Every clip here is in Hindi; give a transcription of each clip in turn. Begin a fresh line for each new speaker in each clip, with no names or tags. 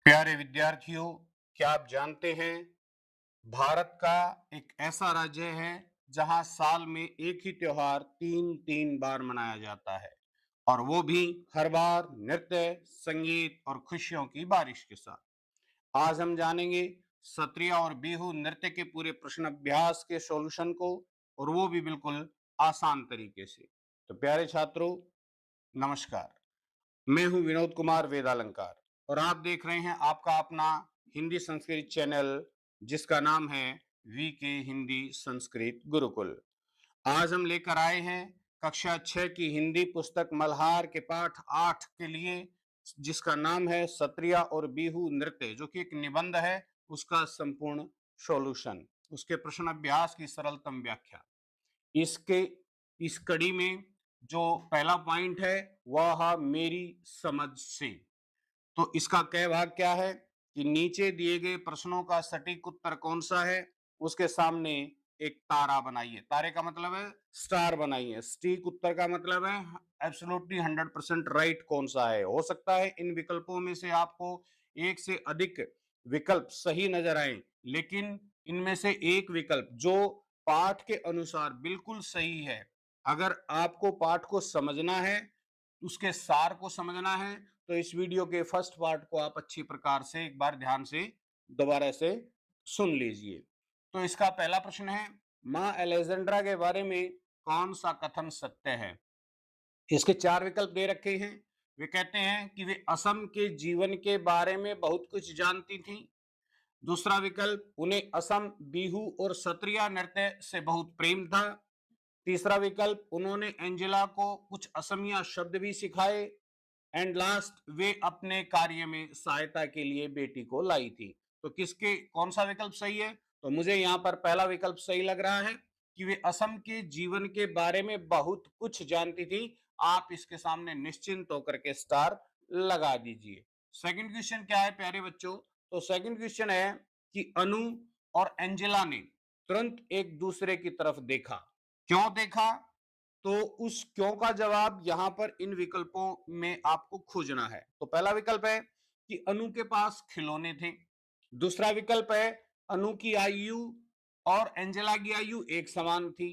प्यारे विद्यार्थियों, क्या आप जानते हैं भारत का एक ऐसा राज्य है जहां साल में एक ही त्योहार तीन तीन बार मनाया जाता है और वो भी हर बार नृत्य, संगीत और खुशियों की बारिश के साथ। आज हम जानेंगे सत्रिया और बिहू नृत्य के पूरे प्रश्न अभ्यास के सॉल्यूशन को, और वो भी बिल्कुल आसान तरीके से। तो प्यारे छात्रों, नमस्कार। मैं हूं विनोद कुमार वेदालंकार और आप देख रहे हैं आपका अपना हिंदी संस्कृत चैनल, जिसका नाम है वीके हिंदी संस्कृत गुरुकुल। आज हम लेकर आए हैं कक्षा 6 की हिंदी पुस्तक मल्हार के पाठ 8 के लिए, जिसका नाम है सत्रिया और बिहू नृत्य, जो कि एक निबंध है। उसका संपूर्ण सॉल्यूशन, उसके प्रश्न अभ्यास की सरलतम व्याख्या। इसके इस कड़ी में जो पहला पॉइंट है वह मेरी समझ से। तो इसका कई भाग क्या है कि नीचे दिए गए प्रश्नों का सटीक उत्तर कौन सा है, उसके सामने एक तारा बनाइए। तारे का मतलब है स्टार बनाइए। सटीक उत्तर का मतलब है एब्सोल्युटली 100% राइट कौन सा है। हो सकता है इन विकल्पों में से आपको एक से अधिक विकल्प सही नजर आए, लेकिन इनमें से एक विकल्प जो पाठ के अनुसार बिल्कुल सही है, अगर आपको पाठ को समझना है, उसके सार को समझना है, तो इस वीडियो के फर्स्ट पार्ट को आप अच्छी प्रकार से एक बार ध्यान से दोबारा से सुन लीजिए। तो इसका पहला प्रश्न है, मां अलेक्जेंड्रा के बारे में कौन सा कथन सत्य है। इसके चार विकल्प दे रखे हैं। वे कहते हैं कि वे असम के जीवन के बारे में बहुत कुछ जानती थी। दूसरा विकल्प, उन्हें असम बिहू और सत्रिया नृत्य से बहुत प्रेम था। तीसरा विकल्प, उन्होंने एंजेला को कुछ असमिया शब्द भी सिखाए। एंड लास्ट, वे अपने कार्य में सहायता के लिए बेटी को लाई थी। तो किसके कौन सा विकल्प सही है? तो मुझे यहाँ पर पहला विकल्प सही लग रहा है कि वे असम के जीवन के बारे में बहुत कुछ जानती थी। आप इसके सामने निश्चिंत होकर के स्टार लगा दीजिए। सेकंड क्वेश्चन क्या है प्यारे बच्चों? तो सेकंड क्वेश्चन है कि अनु और एंजेला ने तुरंत एक दूसरे की तरफ देखा। क्यों देखा? तो उस क्यों का जवाब यहां पर इन विकल्पों में आपको खोजना है। तो पहला विकल्प है कि अनु के पास खिलौने थे। दूसरा विकल्प है अनु की आयु और एंजेला की आयु एक समान थी।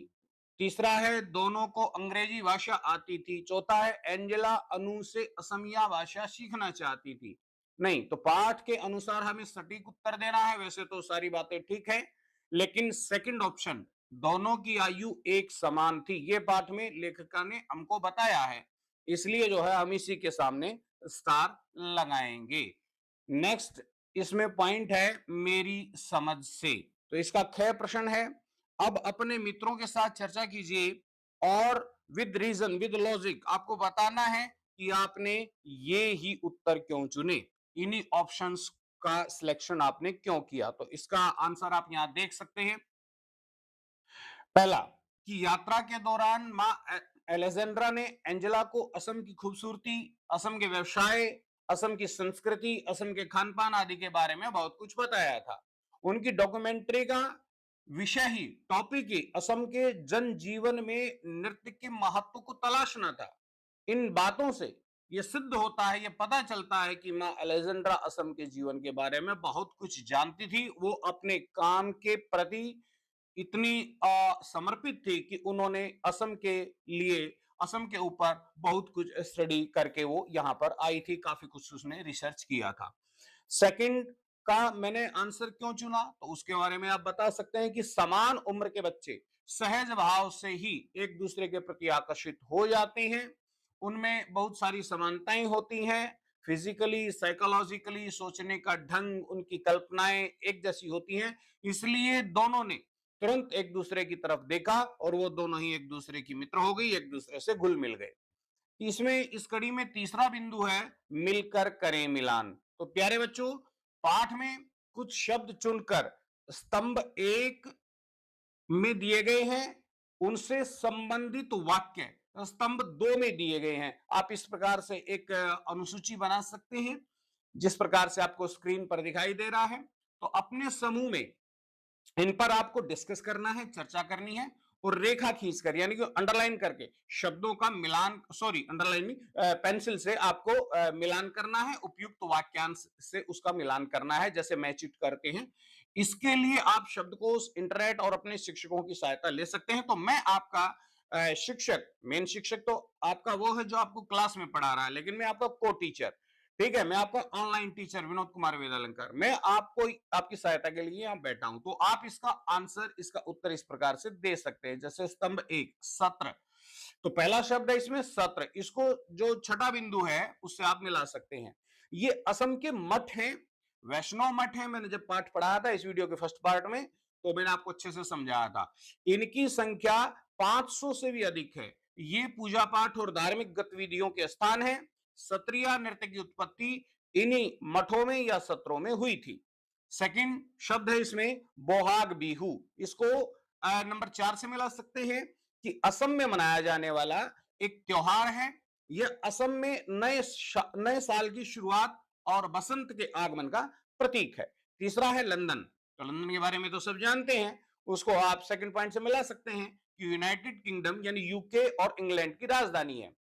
तीसरा है दोनों को अंग्रेजी भाषा आती थी। चौथा है एंजेला अनु से असमिया भाषा सीखना चाहती थी। नहीं, तो पाठ के अनुसार हमें सटीक उत्तर देना है। वैसे तो सारी बातें ठीक है, लेकिन सेकंड ऑप्शन, दोनों की आयु एक समान थी, ये पाठ में लेखिका ने हमको बताया है, इसलिए जो है हम इसी के सामने स्टार लगाएंगे। नेक्स्ट, इसमें पॉइंट है मेरी समझ से। तो इसका ख प्रश्न है, अब अपने मित्रों के साथ चर्चा कीजिए और विद रीजन विद लॉजिक आपको बताना है कि आपने ये ही उत्तर क्यों चुने, इन्हीं ऑप्शंस का सिलेक्शन आपने क्यों किया। तो इसका आंसर आप यहां देख सकते हैं। पहला, कि यात्रा के दौरान मां एलेजेंड्रा ने एंजेला को असम की खूबसूरती, असम के व्यवसाय, असम की संस्कृति, असम के खान पान आदि के बारे में बहुत कुछ बताया था। उनकी डॉक्यूमेंट्री का विषय ही, टॉपिक ही असम के जनजीवन में नृत्य के महत्व को तलाशना था। इन बातों से ये सिद्ध होता है, ये पता चलता है कि मां अलेक्जेंड्रा असम के जीवन के बारे में बहुत कुछ जानती थी। वो अपने काम के प्रति इतनी समर्पित थी कि उन्होंने असम के लिए, असम के ऊपर बहुत कुछ स्टडी करके वो यहाँ पर आई थी। काफी कुछ उसने रिसर्च किया था। सेकंड का मैंने आंसर क्यों चुना, तो उसके बारे में आप बता सकते हैं कि समान उम्र के बच्चे सहज भाव से ही एक दूसरे के प्रति आकर्षित हो जाते हैं। उनमें बहुत सारी समानताएं होती हैं। फिजिकली, साइकोलॉजिकली सोचने का ढंग, उनकी कल्पनाएं एक जैसी होती हैं। इसलिए दोनों ने तुरंत एक दूसरे की तरफ देखा और वो दोनों ही एक दूसरे की मित्र हो गई, एक दूसरे से घुल मिल गए। इसमें इस कड़ी में तीसरा बिंदु है मिलकर करें मिलान। तो प्यारे बच्चों, पाठ में कुछ शब्द चुनकर स्तंभ एक में दिए गए हैं, उनसे संबंधित वाक्य स्तंभ दो में दिए गए हैं। आप इस प्रकार से एक अनुसूची बना सकते हैं, जिस प्रकार से आपको स्क्रीन पर दिखाई दे रहा है। तो अपने समूह में इन पर आपको डिस्कस करना है, चर्चा करनी है। और रेखा खींचकर यानी कि अंडरलाइन करके शब्दों का मिलान, सॉरी अंडरलाइन नहीं, पेंसिल से आपको मिलान करना है, उपयुक्त वाक्यांश से उसका मिलान करना है, जैसे मैच इट करते हैं। इसके लिए आप शब्दकोश, इंटरनेट और अपने शिक्षकों की सहायता ले सकते हैं। तो मैं आपका शिक्षक, मेन शिक्षक तो आपका वो है जो आपको क्लास में पढ़ा रहा है, लेकिन मैं आपका को टीचर, ठीक है, मैं आपका ऑनलाइन टीचर विनोद कुमार वेदालंकर, मैं आपको आपकी सहायता के लिए यहाँ बैठा हूं। तो आप इसका आंसर, इसका उत्तर इस प्रकार से दे सकते हैं, जैसे स्तंभ 1 सत्र, तो पहला शब्द है इसमें सत्र, इसको जो छठा बिंदु है उससे आप मिला सकते हैं। ये असम के मठ हैं, वैष्णव मठ है। मैंने जब पाठ पढ़ाया था इस वीडियो के फर्स्ट पार्ट में, तो मैंने आपको अच्छे से समझाया था। इनकी संख्या 500 से भी अधिक है। ये पूजा पाठ और धार्मिक गतिविधियों के स्थान है। सत्रिय नृत्य की उत्पत्ति इन्हीं मठों में या सत्रों में हुई थी। सेकंड शब्द है इसमें बोहाग बिहू, इसको नंबर 4 से मिला सकते हैं कि असम में मनाया जाने वाला एक त्योहार है। यह असम में नए साल की शुरुआत और बसंत के आगमन का प्रतीक है। तीसरा है लंदन, तो लंदन के बारे में तो सब जानते हैं, उसको आप सेकंड पॉइंट से मिला सकते हैं कि यूनाइटेड किंगडम यानी यूके और इंग्लैंड की राजधानी है।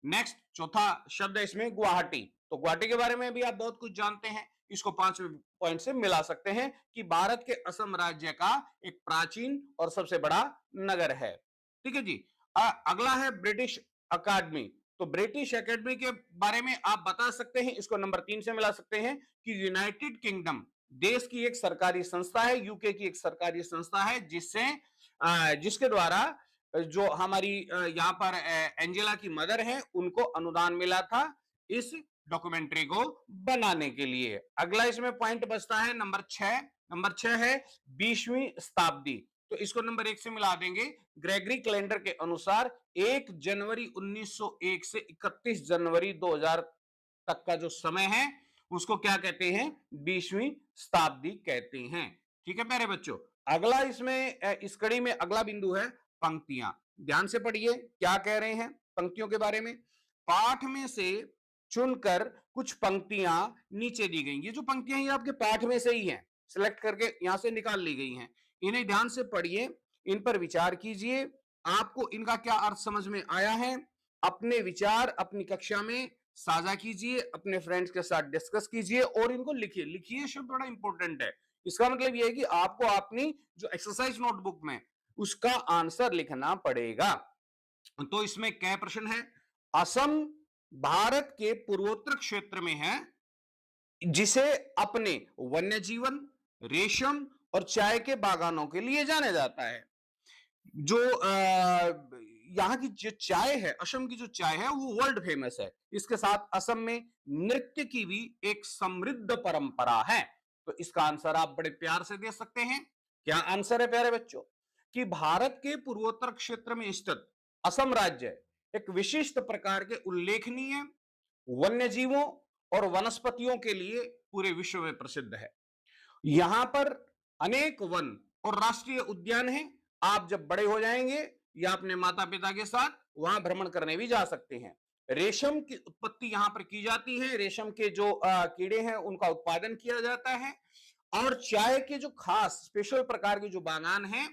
नेक्स्ट चौथा शब्द है इसमें गुवाहाटी, तो गुवाहाटी के बारे में भी आप बहुत कुछ जानते हैं, इसको 5वें पॉइंट से मिला सकते हैं कि भारत के असम राज्य का एक प्राचीन और सबसे बड़ा नगर है। ठीक है जी। अगला है ब्रिटिश अकादमी, तो ब्रिटिश अकेडमी के बारे में आप बता सकते हैं, इसको नंबर 3 से मिला सकते हैं कि यूनाइटेड किंगडम देश की एक सरकारी संस्था है, यूके की एक सरकारी संस्था है, जिसके द्वारा जो हमारी यहाँ पर एंजेला की मदर है उनको अनुदान मिला था इस डॉक्यूमेंट्री को बनाने के लिए। अगला इसमें पॉइंट बचता है नंबर 6, नंबर 6 है 20वीं शताब्दी, तो इसको नंबर 1 से मिला देंगे। ग्रेगरी कैलेंडर के अनुसार 1 जनवरी 1901 से 31 जनवरी 2000 तक का जो समय है उसको क्या कहते हैं, 20वीं शताब्दी कहते हैं। ठीक है प्यारे बच्चों, अगला इसमें इस कड़ी में अगला बिंदु है पंक्तियां। ध्यान से पढ़िए क्या कह रहे हैं पंक्तियों के बारे में। पाठ में से चुनकर कुछ पंक्तियां नीचे दी गई, ये जो पंक्तियां ये आपके पाठ में से ही हैं, सिलेक्ट करके यहां से निकाल ली गई हैं। इन्हें ध्यान से पढ़िए, इन पर विचार कीजिए, आपको इनका क्या अर्थ समझ में आया है, अपने विचार अपनी कक्षा में साझा कीजिए, अपने फ्रेंड्स के साथ डिस्कस कीजिए और इनको लिखिए। लिखिए शब्द बड़ा इंपॉर्टेंट है, इसका मतलब यह है कि आपको अपनी जो एक्सरसाइज नोटबुक में उसका आंसर लिखना पड़ेगा। तो इसमें क्या प्रश्न है, असम भारत के पूर्वोत्तर क्षेत्र में है, जिसे अपने वन्य जीवन, रेशम और चाय के बागानों के लिए जाना जाता है। जो यहाँ की जो चाय है, असम की जो चाय है वो वर्ल्ड फेमस है। इसके साथ असम में नृत्य की भी एक समृद्ध परंपरा है। तो इसका आंसर आप बड़े प्यार से दे सकते हैं। क्या आंसर है प्यारे बच्चों, कि भारत के पूर्वोत्तर क्षेत्र में स्थित असम राज्य एक विशिष्ट प्रकार के उल्लेखनीय वन्य जीवों और वनस्पतियों के लिए पूरे विश्व में प्रसिद्ध है। यहां पर अनेक वन और राष्ट्रीय उद्यान हैं। आप जब बड़े हो जाएंगे या अपने माता पिता के साथ वहां भ्रमण करने भी जा सकते हैं। रेशम की उत्पत्ति यहां पर की जाती है, रेशम के जो कीड़े हैं उनका उत्पादन किया जाता है, और चाय के जो खास स्पेशल प्रकार के जो बागान हैं,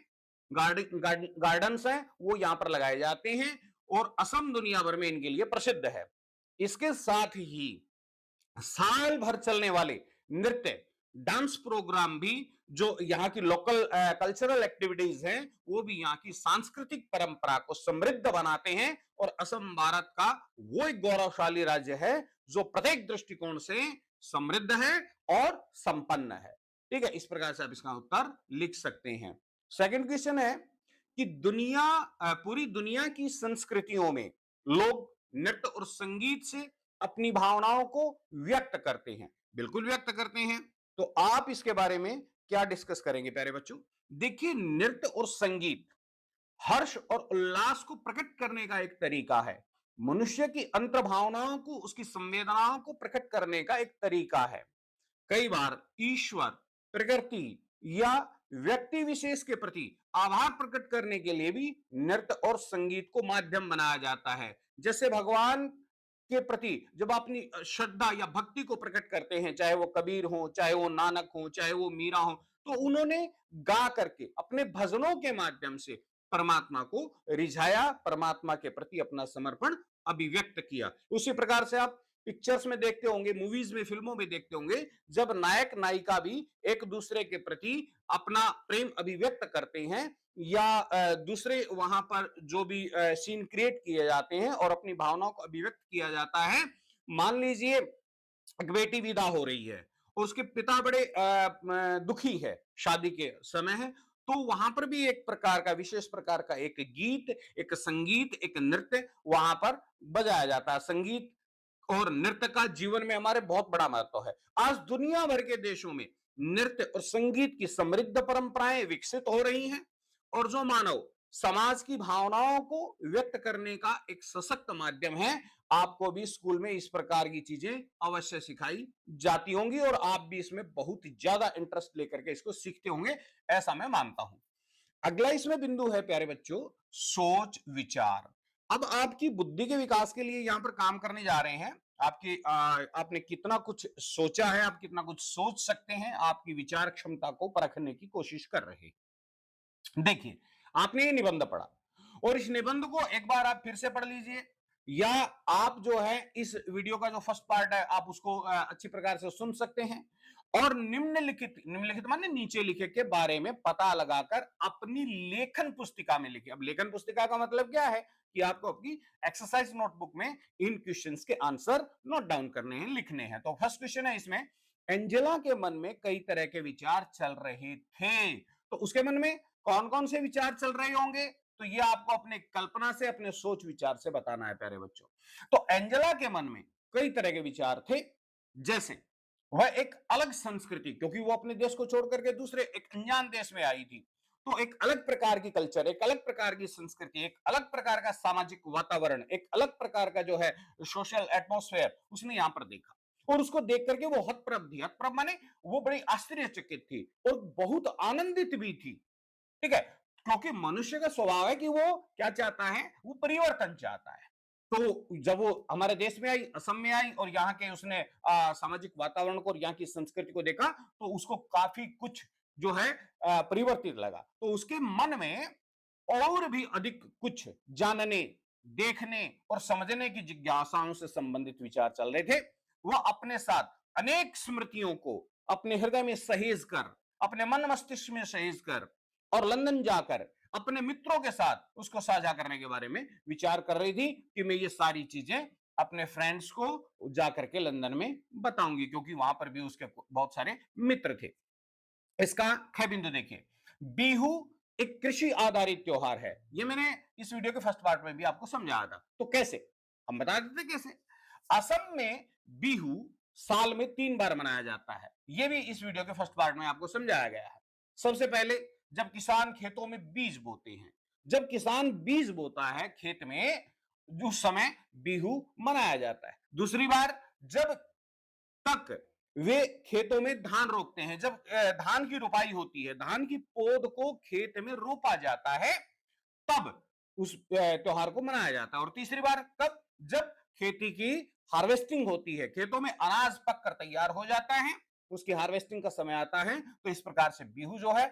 गार्डन्स हैं, वो यहां पर लगाए जाते हैं और असम दुनिया भर में इनके लिए प्रसिद्ध है। इसके साथ ही साल भर चलने वाले नृत्य, डांस प्रोग्राम भी जो यहाँ की लोकल कल्चरल एक्टिविटीज हैं वो भी यहाँ की सांस्कृतिक परंपरा को समृद्ध बनाते हैं। और असम भारत का वो एक गौरवशाली राज्य है जो प्रत्येक दृष्टिकोण से समृद्ध है और संपन्न है। ठीक है, इस प्रकार से आप इसका उत्तर लिख सकते हैं। सेकंड क्वेश्चन है कि पूरी दुनिया की संस्कृतियों में लोग नृत्य और संगीत से अपनी भावनाओं को व्यक्त करते हैं। बिल्कुल व्यक्त करते हैं। तो आप इसके बारे में क्या डिस्कस करेंगे प्यारे बच्चों। देखिए, नृत्य और संगीत हर्ष और उल्लास को प्रकट करने का एक तरीका है। मनुष्य की अंतर भावनाओं को, उसकी संवेदनाओं को प्रकट करने का एक तरीका है। कई बार ईश्वर, प्रकृति या व्यक्ति विशेष के प्रति आभार प्रकट करने के लिए भी नृत्य और संगीत को माध्यम बनाया जाता है। जैसे भगवान के प्रति जब अपनी श्रद्धा या भक्ति को प्रकट करते हैं, चाहे वो कबीर हो, चाहे वो नानक हो, चाहे वो मीरा हो, तो उन्होंने गा करके अपने भजनों के माध्यम से परमात्मा को रिझाया, परमात्मा के प्रति अपना समर्पण अभिव्यक्त किया। उसी प्रकार से आप पिक्चर्स में देखते होंगे, मूवीज में, फिल्मों में देखते होंगे, जब नायक नायिका भी एक दूसरे के प्रति अपना प्रेम अभिव्यक्त करते हैं या दूसरे वहां पर जो भी सीन क्रिएट किए जाते हैं और अपनी भावनाओं को अभिव्यक्त किया जाता है। मान लीजिए एक बेटी विदा हो रही है और उसके पिता बड़े दुखी है, शादी के समय है, तो वहां पर भी एक प्रकार का, विशेष प्रकार का एक गीत, एक संगीत, एक नृत्य वहां पर बजाया जाता है। संगीत और नृत्य का जीवन में हमारे बहुत बड़ा महत्व है। आज दुनिया भर के देशों में नृत्य और संगीत की समृद्ध परंपराएं विकसित हो रही हैं और जो मानव समाज की भावनाओं को व्यक्त करने का एक सशक्त माध्यम है। आपको भी स्कूल में इस प्रकार की चीजें अवश्य सिखाई जाती होंगी और आप भी इसमें बहुत ज्यादा इंटरेस्ट लेकर के इसको सीखते होंगे, ऐसा मैं मानता हूं। अगला इसमें बिंदु है प्यारे बच्चों, सोच विचार। अब आपकी बुद्धि के विकास के लिए यहां पर काम करने जा रहे हैं। आपने कितना कुछ सोचा है, आप कितना कुछ सोच सकते हैं, आपकी विचार क्षमता को परखने की कोशिश कर रहे हैं। देखिए, आपने ये निबंध पढ़ा और इस निबंध को एक बार आप फिर से पढ़ लीजिए, या आप जो है इस वीडियो का जो फर्स्ट पार्ट है आप उसको अच्छी प्रकार से सुन सकते हैं और निम्नलिखित माने नीचे लिखे के बारे में पता लगाकर अपनी लेखन पुस्तिका में लिखे। अब लेखन पुस्तिका का मतलब क्या है कि आपको अपनी एक्सरसाइज नोटबुक में इन क्वेश्चंस के आंसर नोट डाउन करने हैं, लिखने हैं। तो फर्स्ट क्वेश्चन है इसमें, एंजेला के मन में कई तरह के विचार चल रहे थे। तो उसके मन में कौन कौन से विचार चल रहे होंगे, तो ये आपको अपने कल्पना से, अपने सोच विचार से बताना है प्यारे बच्चों। तो एंजेला के मन में कई तरह के विचार थे, जैसे वह एक अलग संस्कृति, क्योंकि वो अपने देश को छोड़ करके दूसरे एक अनजान देश में आई थी, तो एक अलग प्रकार की कल्चर, एक अलग प्रकार की संस्कृति, एक अलग प्रकार का सामाजिक वातावरण, एक अलग प्रकार का जो है सोशल एटमॉस्फेयर उसने यहां पर देखा और उसको देख करके वो हतप्रभ थी। हतप्रभ माने वो बड़ी आश्चर्यचकित थी और बहुत आनंदित भी थी। ठीक है, क्योंकि मनुष्य का स्वभाव है कि वो क्या चाहता है, वो परिवर्तन चाहता है। तो जब वो हमारे देश में आई, असम में आई और यहाँ के उसने सामाजिक वातावरण को और यहाँ की संस्कृति को देखा, तो उसको काफी कुछ जो है परिवर्तित लगा। तो उसके मन में और भी अधिक कुछ जानने, देखने और समझने की जिज्ञासाओं से संबंधित विचार चल रहे थे। वह अपने साथ अनेक स्मृतियों को अपने हृदय में सहेज कर, अपने मन मस्तिष्क में सहेज कर और लंदन जाकर अपने मित्रों के साथ उसको साझा करने के बारे में विचार कर रही थी कि मैं ये सारी चीजें अपने फ्रेंड्स को जाकर के लंदन में बताऊंगी, क्योंकि वहां पर भी उसके बहुत सारे मित्र थे। इसका ख बिंदु देखिए, बिहू एक कृषि आधारित त्योहार है। ये मैंने इस वीडियो के फर्स्ट पार्ट में भी आपको समझाया था। तो कैसे, हम बता देते कैसे। असम में बिहू साल में 3 बार मनाया जाता है। ये भी इस वीडियो के फर्स्ट पार्ट में आपको समझाया गया है। सबसे पहले जब किसान खेतों में बीज बोते हैं, जब किसान बीज बोता है खेत में, उस समय बिहू मनाया जाता है। दूसरी बार जब तक वे खेतों में धान रोपते हैं, जब धान की रोपाई होती है, धान की पौध को खेत में रोपा जाता है, तब उस त्योहार को मनाया जाता है। और तीसरी बार कब, जब खेती की हार्वेस्टिंग होती है, खेतों में अनाज पक कर तैयार हो जाता है, उसकी हार्वेस्टिंग का समय आता है। तो इस प्रकार से बिहू जो है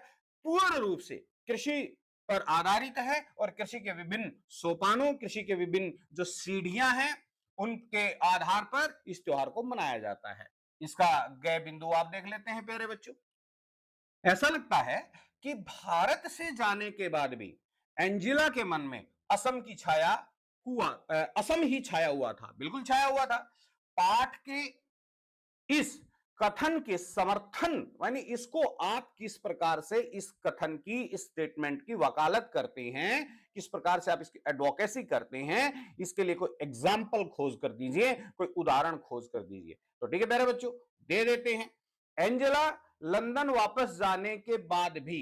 पूर्ण रूप से कृषि पर आधारित है और कृषि के विभिन्न सोपानों, कृषि के विभिन्न जो सीढ़ियां हैं, उनके आधार पर इस त्योहार को मनाया जाता है। इसका गए बिंदु आप देख लेते हैं प्यारे बच्चों। ऐसा लगता है कि भारत से जाने के बाद भी एंजिला के मन में असम की छाया हुआ, असम ही छाया हुआ था, बिल्कुल छाया हुआ था। पाठ के इस कथन के समर्थन, यानी इसको आप किस प्रकार से इस कथन की, इस स्टेटमेंट की वकालत करते हैं, किस प्रकार से आप इसकी एडवोकेसी करते हैं, इसके लिए कोई एग्जाम्पल खोज कर दीजिए, कोई उदाहरण खोज कर दीजिए। तो ठीक है मेरे बच्चों, दे देते हैं। एंजेला लंदन वापस जाने के बाद भी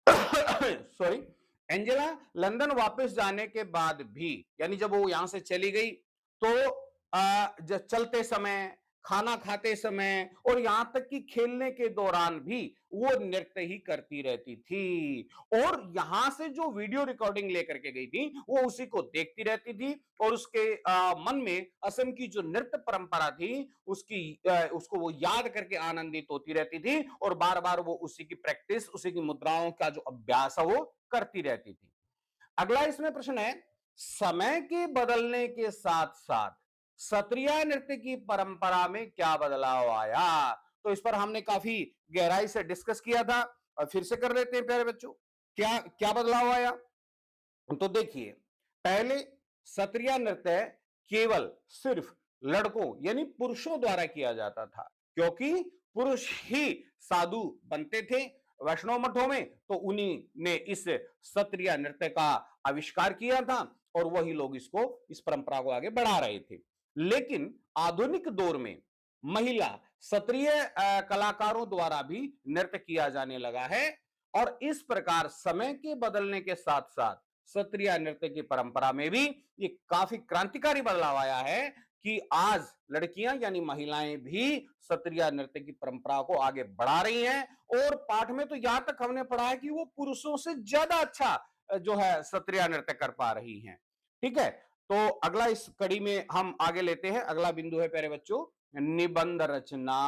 सॉरी, एंजेला लंदन वापस जाने के बाद भी, यानी जब वो यहां से चली गई, तो चलते समय खाना खाते समय और यहां तक कि खेलने के दौरान भी वो नृत्य ही करती रहती थी। और यहां से जो वीडियो रिकॉर्डिंग लेकर के गई थी वो उसी को देखती रहती थी और उसके मन में असम की जो नृत्य परंपरा थी उसको वो याद करके आनंदित होती रहती थी और बार बार वो उसी की प्रैक्टिस, उसी की मुद्राओं का जो अभ्यास है वो करती रहती थी। अगला इसमें प्रश्न है, समय के बदलने के साथ साथ सत्रिय नृत्य की परंपरा में क्या बदलाव आया? तो इस पर हमने काफी गहराई से डिस्कस किया था और फिर से कर लेते हैं प्यारे बच्चों। क्या क्या बदलाव आया? तो देखिए, पहले सत्रिया नृत्य केवल सिर्फ लड़कों यानी पुरुषों द्वारा किया जाता था, क्योंकि पुरुष ही साधु बनते थे वैष्णव मठों में, तो उन्हीं ने इस सत्रिया नृत्य का आविष्कार किया था और वही लोग इस परंपरा को आगे बढ़ा रहे थे। लेकिन आधुनिक दौर में महिला सत्रिय कलाकारों द्वारा भी नृत्य किया जाने लगा है और इस प्रकार समय के बदलने के साथ साथ सत्रिया नृत्य की परंपरा में भी ये काफी क्रांतिकारी बदलाव आया है कि आज लड़कियां यानी महिलाएं भी सत्रिया नृत्य की परंपरा को आगे बढ़ा रही हैं और पाठ में तो यहां तक हमने पढ़ा है कि वो पुरुषों से ज्यादा अच्छा जो है सत्रिया नृत्य कर पा रही हैं। ठीक है, तो अगला इस कड़ी में हम आगे लेते हैं। अगला बिंदु है प्यारे बच्चों, निबंध रचना।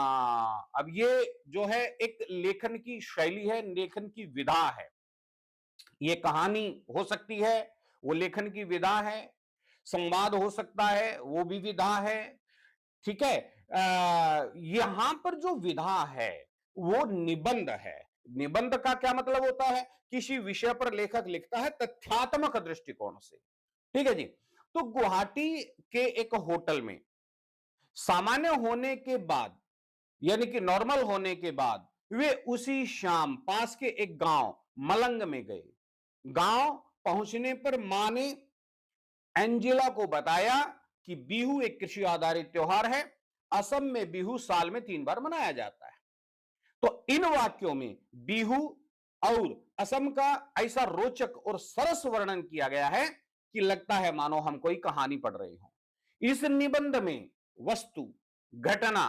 अब ये जो है एक लेखन की शैली है, लेखन की विधा है। ये कहानी हो सकती है, वो लेखन की विधा है, संवाद हो सकता है, वो भी विधा है। ठीक है, यहां पर जो विधा है वो निबंध है। निबंध का क्या मतलब होता है? किसी विषय पर लेखक लिखता है तथ्यात्मक दृष्टिकोण से। ठीक है जी। तो गुवाहाटी के एक होटल में सामान्य होने के बाद यानी कि नॉर्मल होने के बाद वे उसी शाम पास के एक गांव मलंग में गए। गांव पहुंचने पर मां ने एंजेला को बताया कि बिहू एक कृषि आधारित त्योहार है। असम में बिहू साल में 3 बार मनाया जाता है। तो इन वाक्यों में बिहू और असम का ऐसा रोचक और सरस वर्णन किया गया है कि लगता है मानो हम कोई कहानी पढ़ रहे हो। इस निबंध में वस्तु, घटना,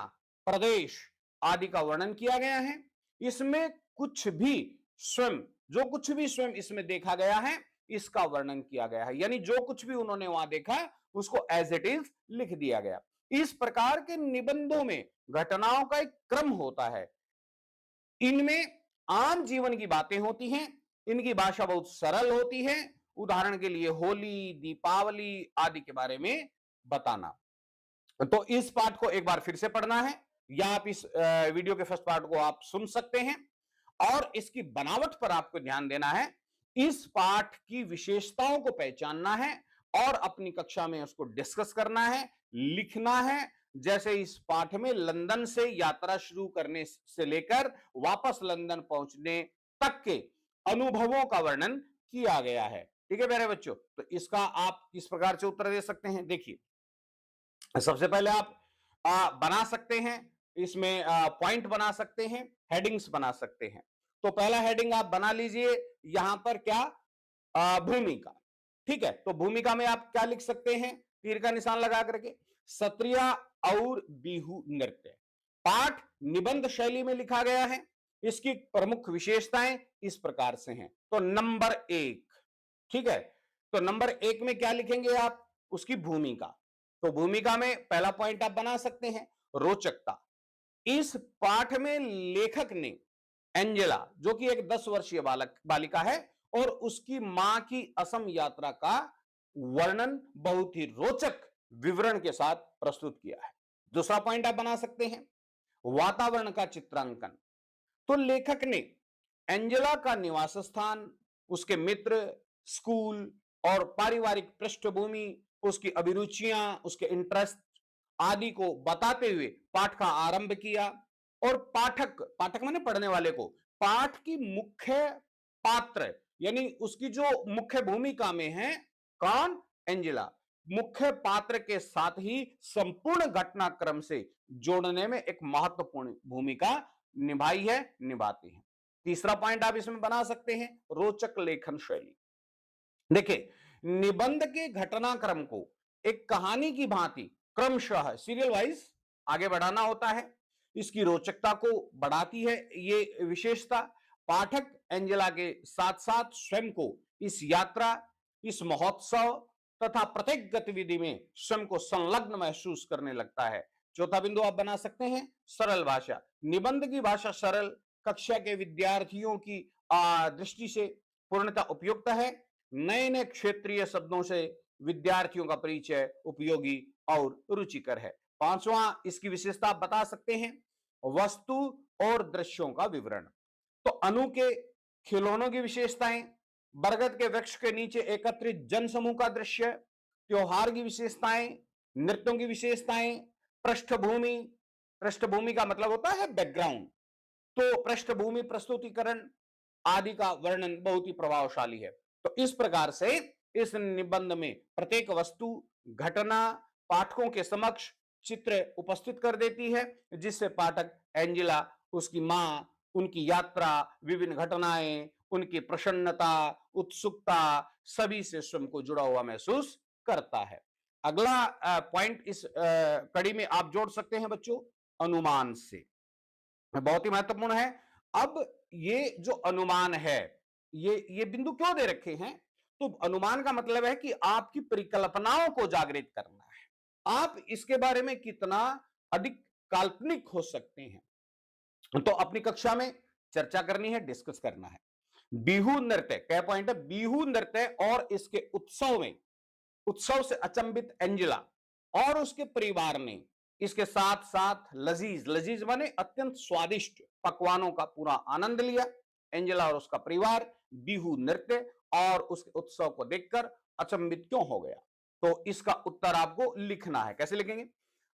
प्रदेश आदि का वर्णन किया गया है। इसमें कुछ भी स्वयं जो कुछ भी स्वयं इसमें देखा गया है इसका वर्णन किया गया है, यानी जो कुछ भी उन्होंने वहां देखा उसको एज इट इज लिख दिया गया। इस प्रकार के निबंधों में घटनाओं का एक क्रम होता है। इनमें आम जीवन की बातें होती हैं, इनकी भाषा बहुत सरल होती है। उदाहरण के लिए होली, दीपावली आदि के बारे में बताना। तो इस पाठ को एक बार फिर से पढ़ना है या आप इस वीडियो के फर्स्ट पार्ट को आप सुन सकते हैं और इसकी बनावट पर आपको ध्यान देना है। इस पाठ की विशेषताओं को पहचानना है और अपनी कक्षा में उसको डिस्कस करना है, लिखना है। जैसे इस पाठ में लंदन से यात्रा शुरू करने से लेकर वापस लंदन पहुंचने तक के अनुभवों का वर्णन किया गया है। ठीक है मेरे बच्चों, तो इसका आप किस प्रकार से उत्तर दे सकते हैं? देखिए, सबसे पहले आप बना सकते हैं, इसमें पॉइंट बना सकते हैं, हेडिंग्स बना सकते हैं। तो पहला हेडिंग आप बना लीजिए, यहां पर क्या, भूमिका। ठीक है, तो भूमिका में आप क्या लिख सकते हैं? तीर का निशान लगा करके, सत्रिया और बिहू नृत्य। पाठ निबंध शैली में लिखा गया है। इसकी प्रमुख विशेषताएं इस प्रकार से हैं। तो नंबर 1, ठीक है, तो नंबर 1 में क्या लिखेंगे आप? उसकी भूमिका। तो भूमिका में पहला पॉइंट आप बना सकते हैं, रोचकता। इस पाठ में लेखक ने एंजेला, जो कि एक 10 वर्षीय बालिका है, और उसकी मां की असम यात्रा का वर्णन बहुत ही रोचक विवरण के साथ प्रस्तुत किया है। दूसरा पॉइंट आप बना सकते हैं, वातावरण का चित्रांकन। तो लेखक ने एंजेला का निवास स्थान, उसके मित्र, स्कूल और पारिवारिक पृष्ठभूमि, उसकी अभिरुचियां, उसके इंटरेस्ट आदि को बताते हुए पाठ का आरंभ किया। और पाठक, पाठक माने पढ़ने वाले को, पाठ की मुख्य पात्र यानी उसकी जो मुख्य भूमिका में है, कौन? एंजेला। मुख्य पात्र के साथ ही संपूर्ण घटनाक्रम से जोड़ने में एक महत्वपूर्ण भूमिका निभाई है, निभाती है। तीसरा पॉइंट आप इसमें बना सकते हैं, रोचक लेखन शैली। देखिए, निबंध के घटनाक्रम को एक कहानी की भांति क्रमशः सीरियल वाइज आगे बढ़ाना होता है। इसकी रोचकता को बढ़ाती है ये विशेषता। पाठक एंजेला के साथ साथ स्वयं को इस यात्रा, इस महोत्सव तथा प्रत्येक गतिविधि में स्वयं को संलग्न महसूस करने लगता है। चौथा बिंदु आप बना सकते हैं सरल भाषा। निबंध की भाषा सरल, कक्षा के विद्यार्थियों की दृष्टि से पूर्णतः उपयुक्त है। नए नए क्षेत्रीय शब्दों से विद्यार्थियों का परिचय उपयोगी और रुचिकर है। पांचवा इसकी विशेषता आप बता सकते हैं वस्तु और दृश्यों का विवरण। तो अनु के खिलौनों की विशेषताएं, बरगद के वृक्ष के नीचे एकत्रित जनसमूह का दृश्य, त्योहार की विशेषताएं, नृत्यों की विशेषताएं, पृष्ठभूमि, पृष्ठभूमि का मतलब होता है बैकग्राउंड, तो पृष्ठभूमि प्रस्तुतिकरण आदि का वर्णन बहुत ही प्रभावशाली है। तो इस प्रकार से इस निबंध में प्रत्येक वस्तु, घटना पाठकों के समक्ष चित्र उपस्थित कर देती है, जिससे पाठक एंजेला, उसकी मां, उनकी यात्रा, विभिन्न घटनाएं, उनकी प्रसन्नता, उत्सुकता सभी से स्वयं को जुड़ा हुआ महसूस करता है। अगला पॉइंट इस कड़ी में आप जोड़ सकते हैं बच्चों अनुमान से, बहुत ही महत्वपूर्ण है। अब ये जो अनुमान है, ये बिंदु क्यों दे रखे हैं? तो अनुमान का मतलब है कि आपकी परिकल्पनाओं को जागृत करना है। आप इसके बारे में कितना अधिक काल्पनिक हो सकते हैं, तो अपनी कक्षा में चर्चा करनी है, डिस्कस करना है। बिहू नृत्य, क्या पॉइंट है? बिहू नृत्य और इसके उत्सव में, उत्सव से अचंभित एंजेला और उसके परिवार ने इसके साथ साथ लजीज, लजीज माने अत्यंत स्वादिष्ट पकवानों का पूरा आनंद लिया। एंजेला और उसका परिवार बिहू नृत्य और उसके उत्सव को देखकर अचंभित क्यों हो गया? तो इसका उत्तर आपको लिखना है। कैसे लिखेंगे?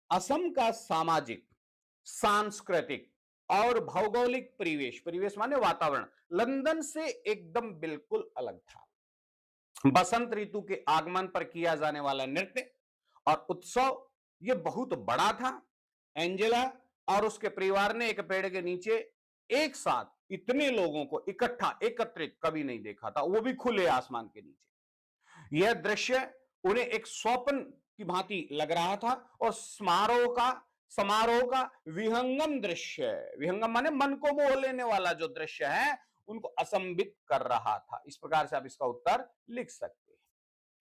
असम का सामाजिक, सांस्कृतिक और भौगोलिक परिवेश, परिवेश माने वातावरण, लंदन से एकदम बिल्कुल अलग था। बसंत ऋतु के आगमन पर किया जाने वाला नृत्य और उत्सव ये बहुत बड़ा था। एंजेला और उसके परिवार ने एक पेड़ के नीचे एक साथ इतने लोगों को इकट्ठा एकत्रित कभी नहीं देखा था, वो भी खुले आसमान के नीचे। यह दृश्य उन्हें एक स्वप्न की भांति लग रहा था और समारोह का विहंगम दृश्य, विहंगम माने मन को मोह लेने वाला जो दृश्य है, उनको असंबित कर रहा था। इस प्रकार से आप इसका उत्तर लिख सकते हैं।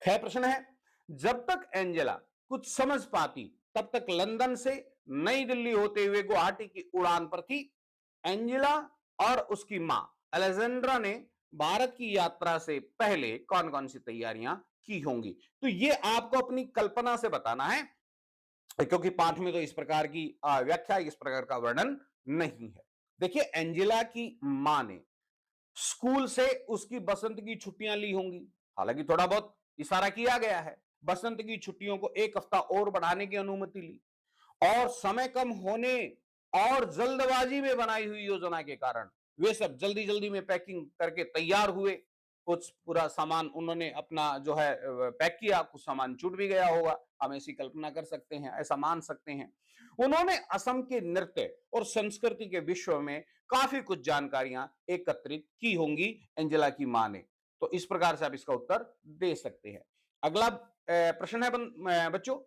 खैर प्रश्न है, जब तक एंजेला कुछ समझ पाती तब तक लंदन से नई दिल्ली होते हुए गुवाहाटी की उड़ान पर थी। एंजेला और उसकी मां अलेक्जेंड्रा ने भारत की यात्रा से पहले कौन कौन सी तैयारियां की होंगी? तो ये आपको अपनी कल्पना से बताना है, क्योंकि पाठ में तो इस प्रकार की व्याख्या, इस प्रकार का वर्णन नहीं है। देखिए एंजेला की मां ने स्कूल से उसकी बसंत की छुट्टियां ली होंगी, हालांकि थोड़ा बहुत इशारा किया गया है, बसंत की छुट्टियों को एक हफ्ता और बढ़ाने की अनुमति ली और समय कम होने और जल्दबाजी में बनाई हुई योजना के कारण वे सब जल्दी जल्दी में पैकिंग करके तैयार हुए। कुछ पूरा सामान उन्होंने अपना जो है पैक किया, कुछ सामान छूट भी गया होगा, हम ऐसी कल्पना कर सकते हैं, ऐसा मान सकते हैं। उन्होंने असम के नृत्य और संस्कृति के विश्व में काफी कुछ जानकारियां एकत्रित की होंगी एंजेला की मां ने। तो इस प्रकार से आप इसका उत्तर दे सकते हैं। अगला प्रश्न है बच्चों,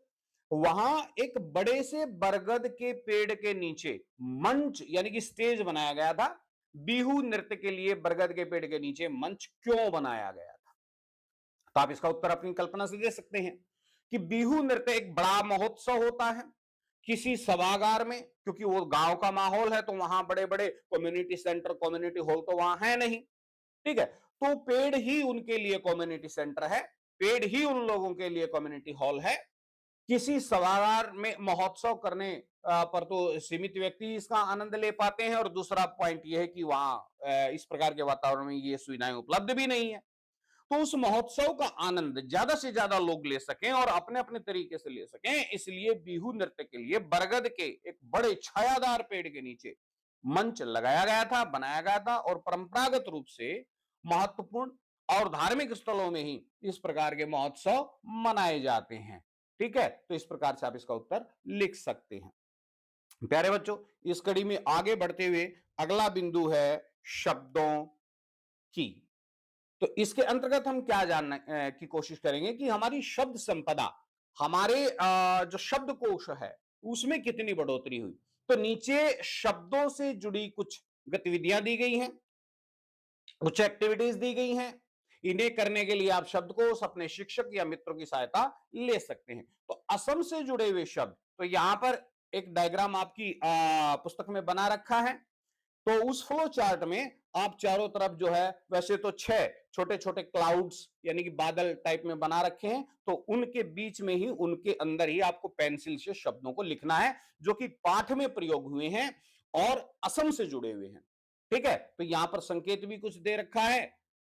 वहां एक बड़े से बरगद के पेड़ के नीचे मंच यानी कि स्टेज बनाया गया था। बिहू नृत्य के लिए बरगद के पेड़ के नीचे मंच क्यों बनाया गया था? तो आप इसका उत्तर अपनी कल्पना से दे सकते हैं कि बिहू नृत्य एक बड़ा महोत्सव होता है किसी सभागार में, क्योंकि वो गांव का माहौल है तो वहां बड़े बड़े कम्युनिटी सेंटर, कम्युनिटी हॉल तो वहां है नहीं, ठीक है। तो पेड़ ही उनके लिए कम्युनिटी सेंटर है, पेड़ ही उन लोगों के लिए कम्युनिटी हॉल है। किसी सभागार में महोत्सव करने पर तो सीमित व्यक्ति इसका आनंद ले पाते हैं, और दूसरा पॉइंट यह है कि वहां इस प्रकार के वातावरण में ये सुविधाएं उपलब्ध भी नहीं है। तो उस महोत्सव का आनंद ज्यादा से ज्यादा लोग ले सकें और अपने अपने तरीके से ले सकें, इसलिए बिहू नृत्य के लिए बरगद के एक बड़े छायादार पेड़ के नीचे मंच लगाया गया था, बनाया गया था, और परंपरागत रूप से महत्वपूर्ण और धार्मिक स्थलों में ही इस प्रकार के महोत्सव मनाए जाते हैं। ठीक है, तो इस प्रकार से आप इसका उत्तर लिख सकते हैं। प्यारे बच्चों, इस कड़ी में आगे बढ़ते हुए अगला बिंदु है शब्दों की। तो इसके अंतर्गत हम क्या जानने की कोशिश करेंगे कि हमारी शब्द संपदा, हमारे जो शब्दकोश है उसमें कितनी बढ़ोतरी हुई। तो नीचे शब्दों से जुड़ी कुछ गतिविधियां दी गई हैं, कुछ एक्टिविटीज दी गई हैं। इन्हें करने के लिए आप शब्दकोश अपने शिक्षक या मित्रों की सहायता ले सकते हैं। तो असम से जुड़े हुए शब्द, तो यहां पर एक डायग्राम आपकी पुस्तक में बना रखा है। तो उस फ्लो चार्ट में आप चारों तरफ जो है, वैसे तो 6 छोटे छोटे क्लाउड्स यानी कि बादल टाइप में बना रखे हैं, तो उनके बीच में ही, उनके अंदर ही आपको पेंसिल से शब्दों को लिखना है जो कि पाठ में प्रयोग हुए हैं और असम से जुड़े हुए हैं। ठीक है, तो यहां पर संकेत भी कुछ दे रखा है।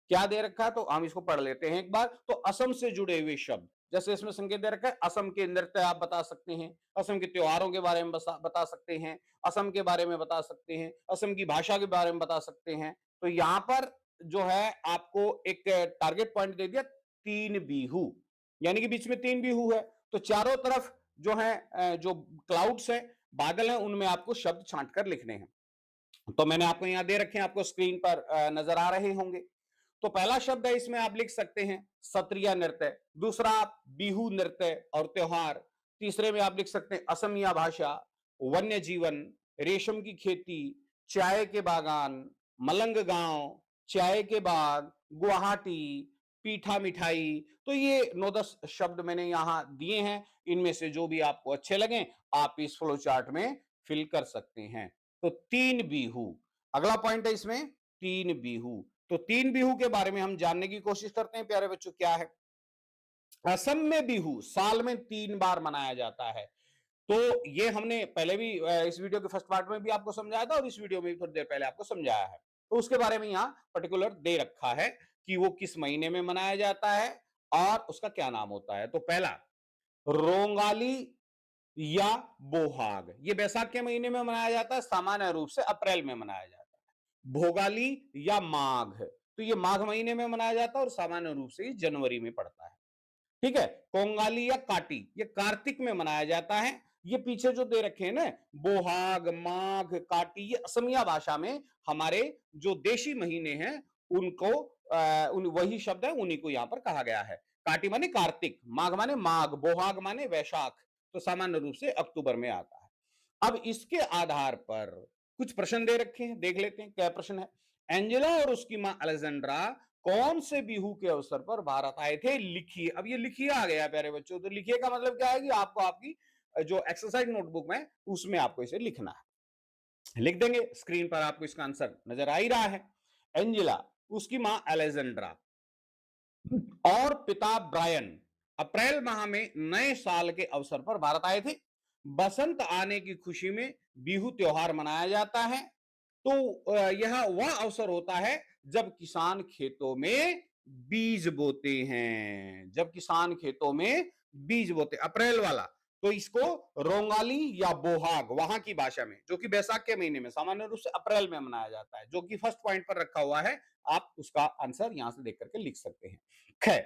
क्या दे रखा है, तो हम इसको पढ़ लेते हैं एक बार। तो असम से जुड़े हुए शब्द, जैसे इसमें संकेत दे रखा है, असम के नृत्य आप बता सकते हैं, असम के त्योहारों के बारे में बता सकते हैं, असम के बारे में बता सकते हैं, असम की भाषा के बारे में बता सकते हैं। तो यहां पर जो है आपको एक टारगेट पॉइंट दे दिया, 3 बिहू, यानी कि बीच में 3 बिहू है। तो चारों तरफ जो है, जो क्लाउड्स है, बादल है, उनमें आपको शब्द छांट कर लिखने हैं। तो मैंने आपको यहां दे रखे हैं, आपको स्क्रीन पर नजर आ रहे होंगे। तो पहला शब्द है, इसमें आप लिख सकते हैं सत्रिया नृत्य, दूसरा बिहू नृत्य और त्योहार, तीसरे में आप लिख सकते हैं असमिया भाषा, वन्य जीवन, रेशम की खेती, चाय के बागान, मलंग गांव, चाय के बाग, गुवाहाटी, पीठा मिठाई। तो ये 9-10 शब्द मैंने यहां दिए हैं। इनमें से जो भी आपको अच्छे लगे आप इस फ्लो चार्ट में फिल कर सकते हैं। तो 3 बिहू अगला पॉइंट है इसमें, 3 बिहू। तो 3 बिहू के बारे में हम जानने की कोशिश करते हैं प्यारे बच्चों, क्या है। असम में बिहू साल में 3 बार मनाया जाता है। तो ये हमने पहले भी इस वीडियो के फर्स्ट पार्ट में भी आपको समझाया था और इस वीडियो में भी थोड़ी देर पहले आपको समझाया है। तो उसके बारे में यहाँ पर्टिकुलर दे रखा है कि वो किस महीने में मनाया जाता है और उसका क्या नाम होता है। तो पहला, रोंगाली या बोहाग, ये बैसाख के महीने में मनाया जाता है, सामान्य रूप से अप्रैल में मनाया जाता है। भोगाली या माघ, तो ये माघ महीने में मनाया जाता है और सामान्य रूप से जनवरी में पड़ता है। ठीक है। कोंगाली या काटी, ये कार्तिक में मनाया जाता है। ये पीछे जो दे रखे हैं ना, बोहाग, माघ, काटी, ये असमिया भाषा में हमारे जो देशी महीने हैं उनको वही शब्द है, उन्हीं को यहां पर कहा गया है। काटी माने कार्तिक, माघ माने माघ, बोहाग माने वैशाख। तो सामान्य रूप से अक्टूबर में आता है। अब इसके आधार पर कुछ प्रश्न दे रखे हैं, देख लेते हैं क्या प्रश्न है। एंजेला और उसकी मां अलेक्जेंड्रा कौन से बिहू के अवसर पर भारत आए थे, लिखिए। अब ये लिखिए आ गया प्यारे बच्चों। तो लिखिए का मतलब क्या है कि आपको आपकी जो एक्सरसाइज नोटबुक में उसमें आपको इसे लिखना है। लिख देंगे, स्क्रीन पर आपको इसका आंसर नजर आ ही रहा है। एंजेला, उसकी मां अलेक्जेंड्रा और पिता ब्रायन अप्रैल माह में नए साल के अवसर पर भारत आए थे। बसंत आने की खुशी में बिहू त्योहार मनाया जाता है। तो यह वह अवसर होता है जब किसान खेतों में बीज बोते हैं, जब किसान खेतों में बीज बोते, अप्रैल वाला। तो इसको रोंगाली या बोहाग वहां की भाषा में, जो कि बैसाख के महीने में सामान्य रूप से अप्रैल में मनाया जाता है, जो कि फर्स्ट पॉइंट पर रखा हुआ है। आप उसका आंसर यहां से देख करके लिख सकते हैं। खैर,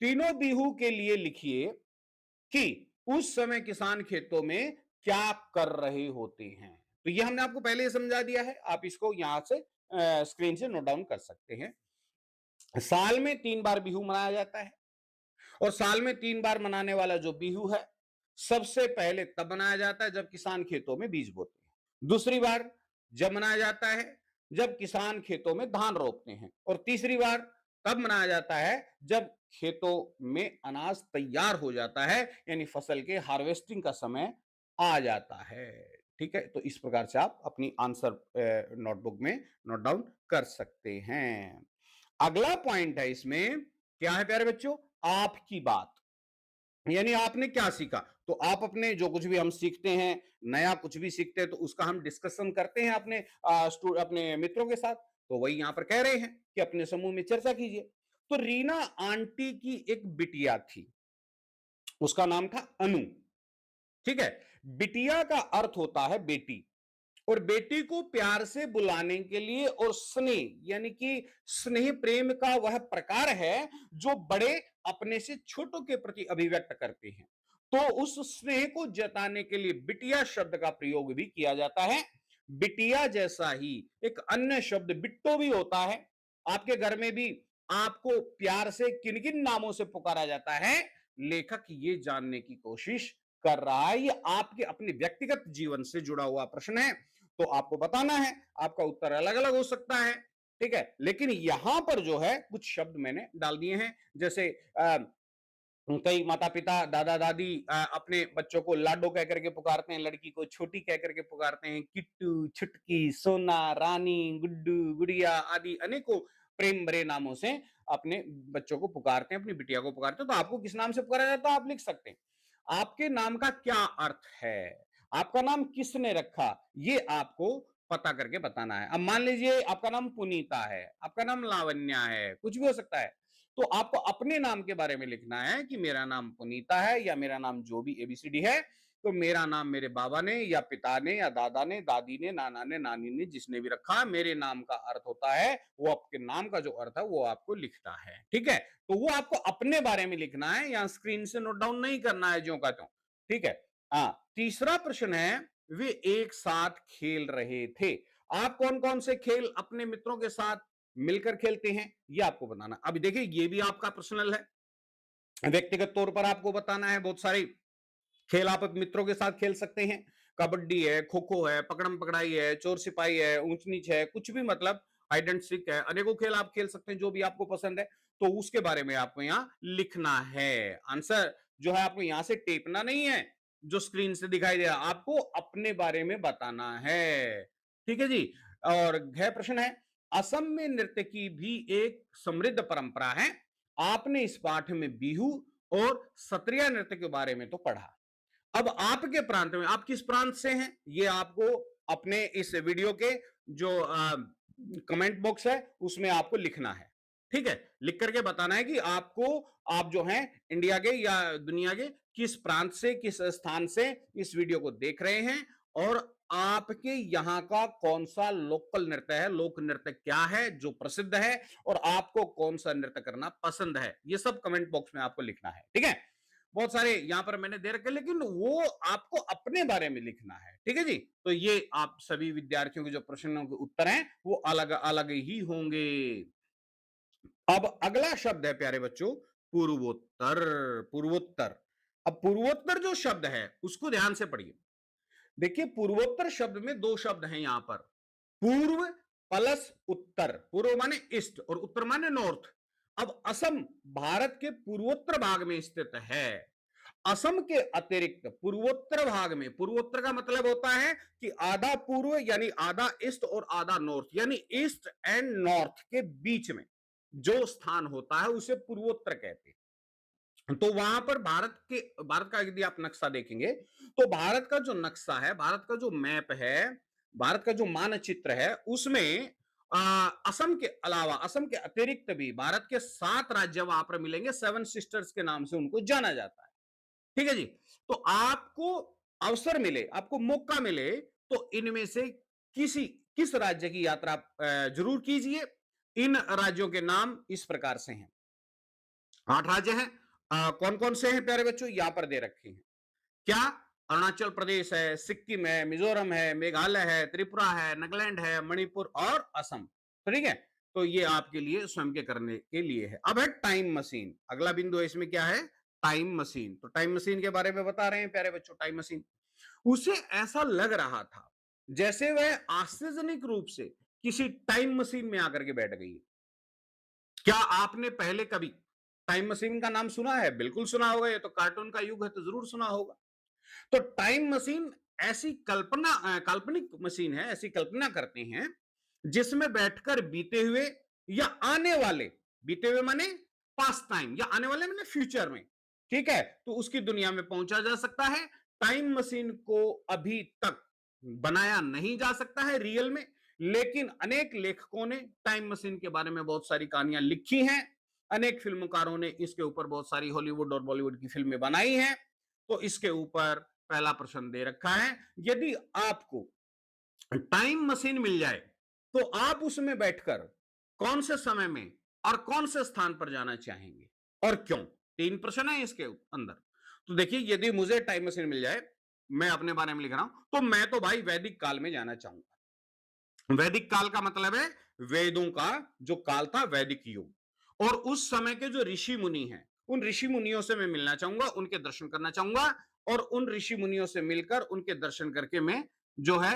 तीनों बिहू के लिए लिखिए कि उस समय किसान खेतों में क्या कर रहे होते हैं। तो ये हमने आपको पहले ही समझा दिया है, आप इसको यहां से स्क्रीन से नोट डाउन कर सकते हैं। साल में 3 बार बिहू मनाया जाता है और साल में 3 बार मनाने वाला जो बिहू है, सबसे पहले तब मनाया जाता है जब किसान खेतों में बीज बोते हैं, दूसरी बार जब मनाया जाता है जब किसान खेतों में धान रोपते हैं, और तीसरी बार तब मनाया जाता है जब खेतों में अनाज तैयार हो जाता है, यानी फसल के हार्वेस्टिंग का समय आ जाता है। ठीक है, तो इस प्रकार से आप अपनी आंसर नोटबुक में नोट डाउन कर सकते हैं। अगला पॉइंट है इसमें, क्या है प्यारे बच्चों, आपकी बात, यानी आपने क्या सीखा। तो आप अपने जो कुछ भी हम सीखते हैं, नया कुछ भी सीखते हैं, तो उसका हम डिस्कशन करते हैं अपने अपने मित्रों के साथ। तो वही यहां पर कह रहे हैं कि अपने समूह में चर्चा कीजिए। तो रीना आंटी की एक बिटिया थी, उसका नाम था अनु। ठीक है, बिटिया का अर्थ होता है बेटी, और बेटी को प्यार से बुलाने के लिए, और स्नेह यानी कि स्नेह प्रेम का वह प्रकार है जो बड़े अपने से छोटों के प्रति अभिव्यक्त करते हैं। तो उस स्नेह को जताने के लिए बिटिया शब्द का प्रयोग भी किया जाता है। बिटिया जैसा ही एक अन्य शब्द बिट्टो भी होता है। आपके घर में भी आपको प्यार से किन किन नामों से पुकारा जाता है, लेखक ये जानने की कोशिश कर रहा है, ये आपके अपने व्यक्तिगत जीवन से जुड़ा हुआ प्रश्न है, तो आपको बताना है। आपका उत्तर अलग अलग हो सकता है, ठीक है, लेकिन यहां पर जो है कुछ शब्द मैंने डाल दिए हैं, जैसे कई माता-पिता, दादा-दादी अपने बच्चों को लाडो कह करके पुकारते हैं, लड़की को छोटी कह करके पुकारते हैं, किट्टू, छुटकी, सोना, रानी, गुड्डू, गुड़िया आदि अनेकों प्रेम भरे नामों से अपने बच्चों को पुकारते हैं, अपनी बिटिया को पुकारते हैं। तो आपको किस नाम से पुकारा जाता है, आप लिख सकते हैं। आपके नाम का क्या अर्थ है? आपका नाम किसने रखा? ये आपको पता करके बताना है। अब मान लीजिए आपका नाम पुनीता है, आपका नाम लावण्या है, कुछ भी हो सकता है। तो आपको अपने नाम के बारे में लिखना है कि मेरा नाम पुनीता है या मेरा नाम जो भी एबीसीडी है, तो मेरा नाम मेरे बाबा ने या पिता ने या दादा ने, दादी ने, नाना ने, नानी ने, जिसने भी रखा, मेरे नाम का अर्थ होता है, वो आपके नाम का जो अर्थ है वो आपको लिखना है, ठीक है। तो वो आपको अपने बारे में लिखना है, यहाँ स्क्रीन से नोट डाउन नहीं करना है ज्यों का त्यों, ठीक है। हाँ, तीसरा प्रश्न है, वे एक साथ खेल रहे थे। आप कौन कौन से खेल अपने मित्रों के साथ मिलकर खेलते हैं, ये आपको बताना। अभी देखिए ये भी आपका पर्सनल है, व्यक्तिगत तौर पर आपको बताना है। बहुत सारे खेल आप मित्रों के साथ खेल सकते हैं, कबड्डी है, खो खो है, पकड़म पकड़ाई है, चोर सिपाही है, ऊंच नीच है, कुछ भी, मतलब हाइड एंड सीक है, अनेकों खेल आप खेल सकते हैं जो भी आपको पसंद है। तो उसके बारे में आपको यहाँ लिखना है। आंसर जो है आपको यहाँ से टेपना नहीं है जो स्क्रीन से दिखाई दे रहा, आपको अपने बारे में बताना है, ठीक है जी। और गह प्रश्न है, असम में नृत्य की भी एक समृद्ध परंपरा है। आपने इस पाठ में बिहू और सत्रिया नृत्य के बारे में तो पढ़ा। अब आपके प्रांत में, आप किस प्रांत से हैं, ये आपको अपने इस वीडियो के जो कमेंट बॉक्स है उसमें आपको लिखना है, ठीक है। लिख करके बताना है कि आपको, आप जो हैं इंडिया के या दुनिया के किस प्रांत से, किस स्थान से इस वीडियो को देख रहे हैं, और आपके यहाँ का कौन सा लोकल नृत्य है, लोक नृत्य क्या है जो प्रसिद्ध है, और आपको कौन सा नृत्य करना पसंद है, ये सब कमेंट बॉक्स में आपको लिखना है, ठीक है। बहुत सारे यहां पर मैंने दे रखे, लेकिन वो आपको अपने बारे में लिखना है, ठीक है जी। तो ये आप सभी विद्यार्थियों के जो प्रश्नों के उत्तर हैं वो अलग अलग ही होंगे। अब अगला शब्द है प्यारे बच्चों, पूर्वोत्तर। पूर्वोत्तर, अब पूर्वोत्तर जो शब्द है उसको ध्यान से पढ़िए। देखिए पूर्वोत्तर शब्द में दो शब्द हैं यहां पर, पूर्व प्लस उत्तर। पूर्व माने ईस्ट और उत्तर माने नॉर्थ। अब असम भारत के पूर्वोत्तर भाग में स्थित है। असम के अतिरिक्त पूर्वोत्तर भाग में, पूर्वोत्तर का मतलब होता है कि आधा पूर्व यानी आधा ईस्ट और आधा नॉर्थ, यानी ईस्ट एंड नॉर्थ के बीच में जो स्थान होता है उसे पूर्वोत्तर कहते हैं। तो वहां पर भारत का यदि आप नक्शा देखेंगे तो भारत का जो नक्शा है, भारत का जो मैप है, भारत का जो मानचित्र है, उसमें असम के अलावा, असम के अतिरिक्त भी भारत के 7 राज्य वहां पर मिलेंगे। 7 सिस्टर्स के नाम से उनको जाना जाता है, ठीक है जी। तो आपको अवसर मिले, आपको मौका मिले, तो इनमें से किस राज्य की यात्रा जरूर कीजिए। इन राज्यों के नाम इस प्रकार से हैं, 8 राज्य हैं। कौन कौन से हैं प्यारे बच्चों, यहां पर दे रखे हैं। क्या? अरुणाचल प्रदेश है, सिक्किम है, मिजोरम है, मेघालय है, त्रिपुरा है, नागालैंड है, मणिपुर और असम। तो ठीक है, तो ये आपके लिए स्वयं के करने के लिए है। अब है टाइम मशीन, अगला बिंदु है इसमें, क्या है? Time machine. तो टाइम मशीन के बारे में बता रहे हैं प्यारे बच्चों। टाइम मशीन, उसे ऐसा लग रहा था जैसे वह आश्चर्यजनक रूप से किसी टाइम मशीन में आकर के बैठ गई। क्या आपने पहले कभी टाइम मशीन का नाम सुना है? बिल्कुल सुना होगा, ये तो कार्टून का युग है तो जरूर सुना होगा। तो टाइम मशीन ऐसी काल्पनिक मशीन है, ऐसी कल्पना करते हैं जिसमें बैठकर बीते हुए या आने वाले, बीते हुए माने पास्ट टाइम, या आने वाले माने फ्यूचर में, ठीक है, तो उसकी दुनिया में पहुंचा जा सकता है। टाइम मशीन को अभी तक बनाया नहीं जा सकता है रियल में, लेकिन अनेक लेखकों ने टाइम मशीन के बारे में बहुत सारी कहानियां लिखी हैं। अनेक फिल्मकारों ने इसके ऊपर बहुत सारी हॉलीवुड और बॉलीवुड की फिल्में बनाई हैं। तो इसके ऊपर पहला प्रश्न दे रखा है, यदि आपको टाइम मशीन मिल जाए तो आप उसमें बैठकर कौन से समय में और कौन से स्थान पर जाना चाहेंगे और क्यों? 3 प्रश्न है इसके अंदर। तो देखिए, यदि मुझे टाइम मशीन मिल जाए, मैं अपने बारे में लिख रहा हूं, तो मैं तो भाई वैदिक काल में जाना चाहूंगा। वैदिक काल का मतलब है वेदों का जो काल था, वैदिक युग, और उस समय के जो ऋषि मुनि हैं, उन ऋषि मुनियों से मैं मिलना चाहूंगा, उनके दर्शन करना चाहूंगा, और उन ऋषि मुनियों से मिलकर उनके दर्शन करके मैं जो है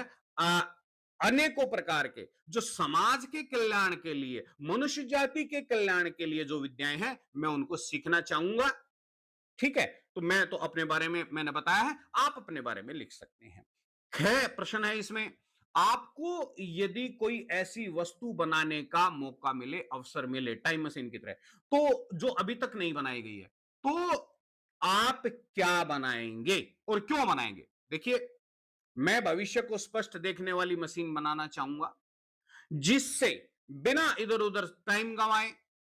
अनेकों प्रकार के जो समाज के कल्याण के लिए, मनुष्य जाति के कल्याण के लिए जो विद्याएं हैं, मैं उनको सीखना चाहूंगा। ठीक है, तो मैं तो अपने बारे में मैंने बताया है, आप अपने बारे में लिख सकते हैं। खैर प्रश्न है इसमें, आपको यदि कोई ऐसी वस्तु बनाने का मौका मिले, अवसर मिले टाइम मशीन की तरह, तो जो अभी तक नहीं बनाई गई है, तो आप क्या बनाएंगे और क्यों बनाएंगे? देखिए, मैं भविष्य को स्पष्ट देखने वाली मशीन बनाना चाहूंगा, जिससे बिना इधर-उधर टाइम गंवाए,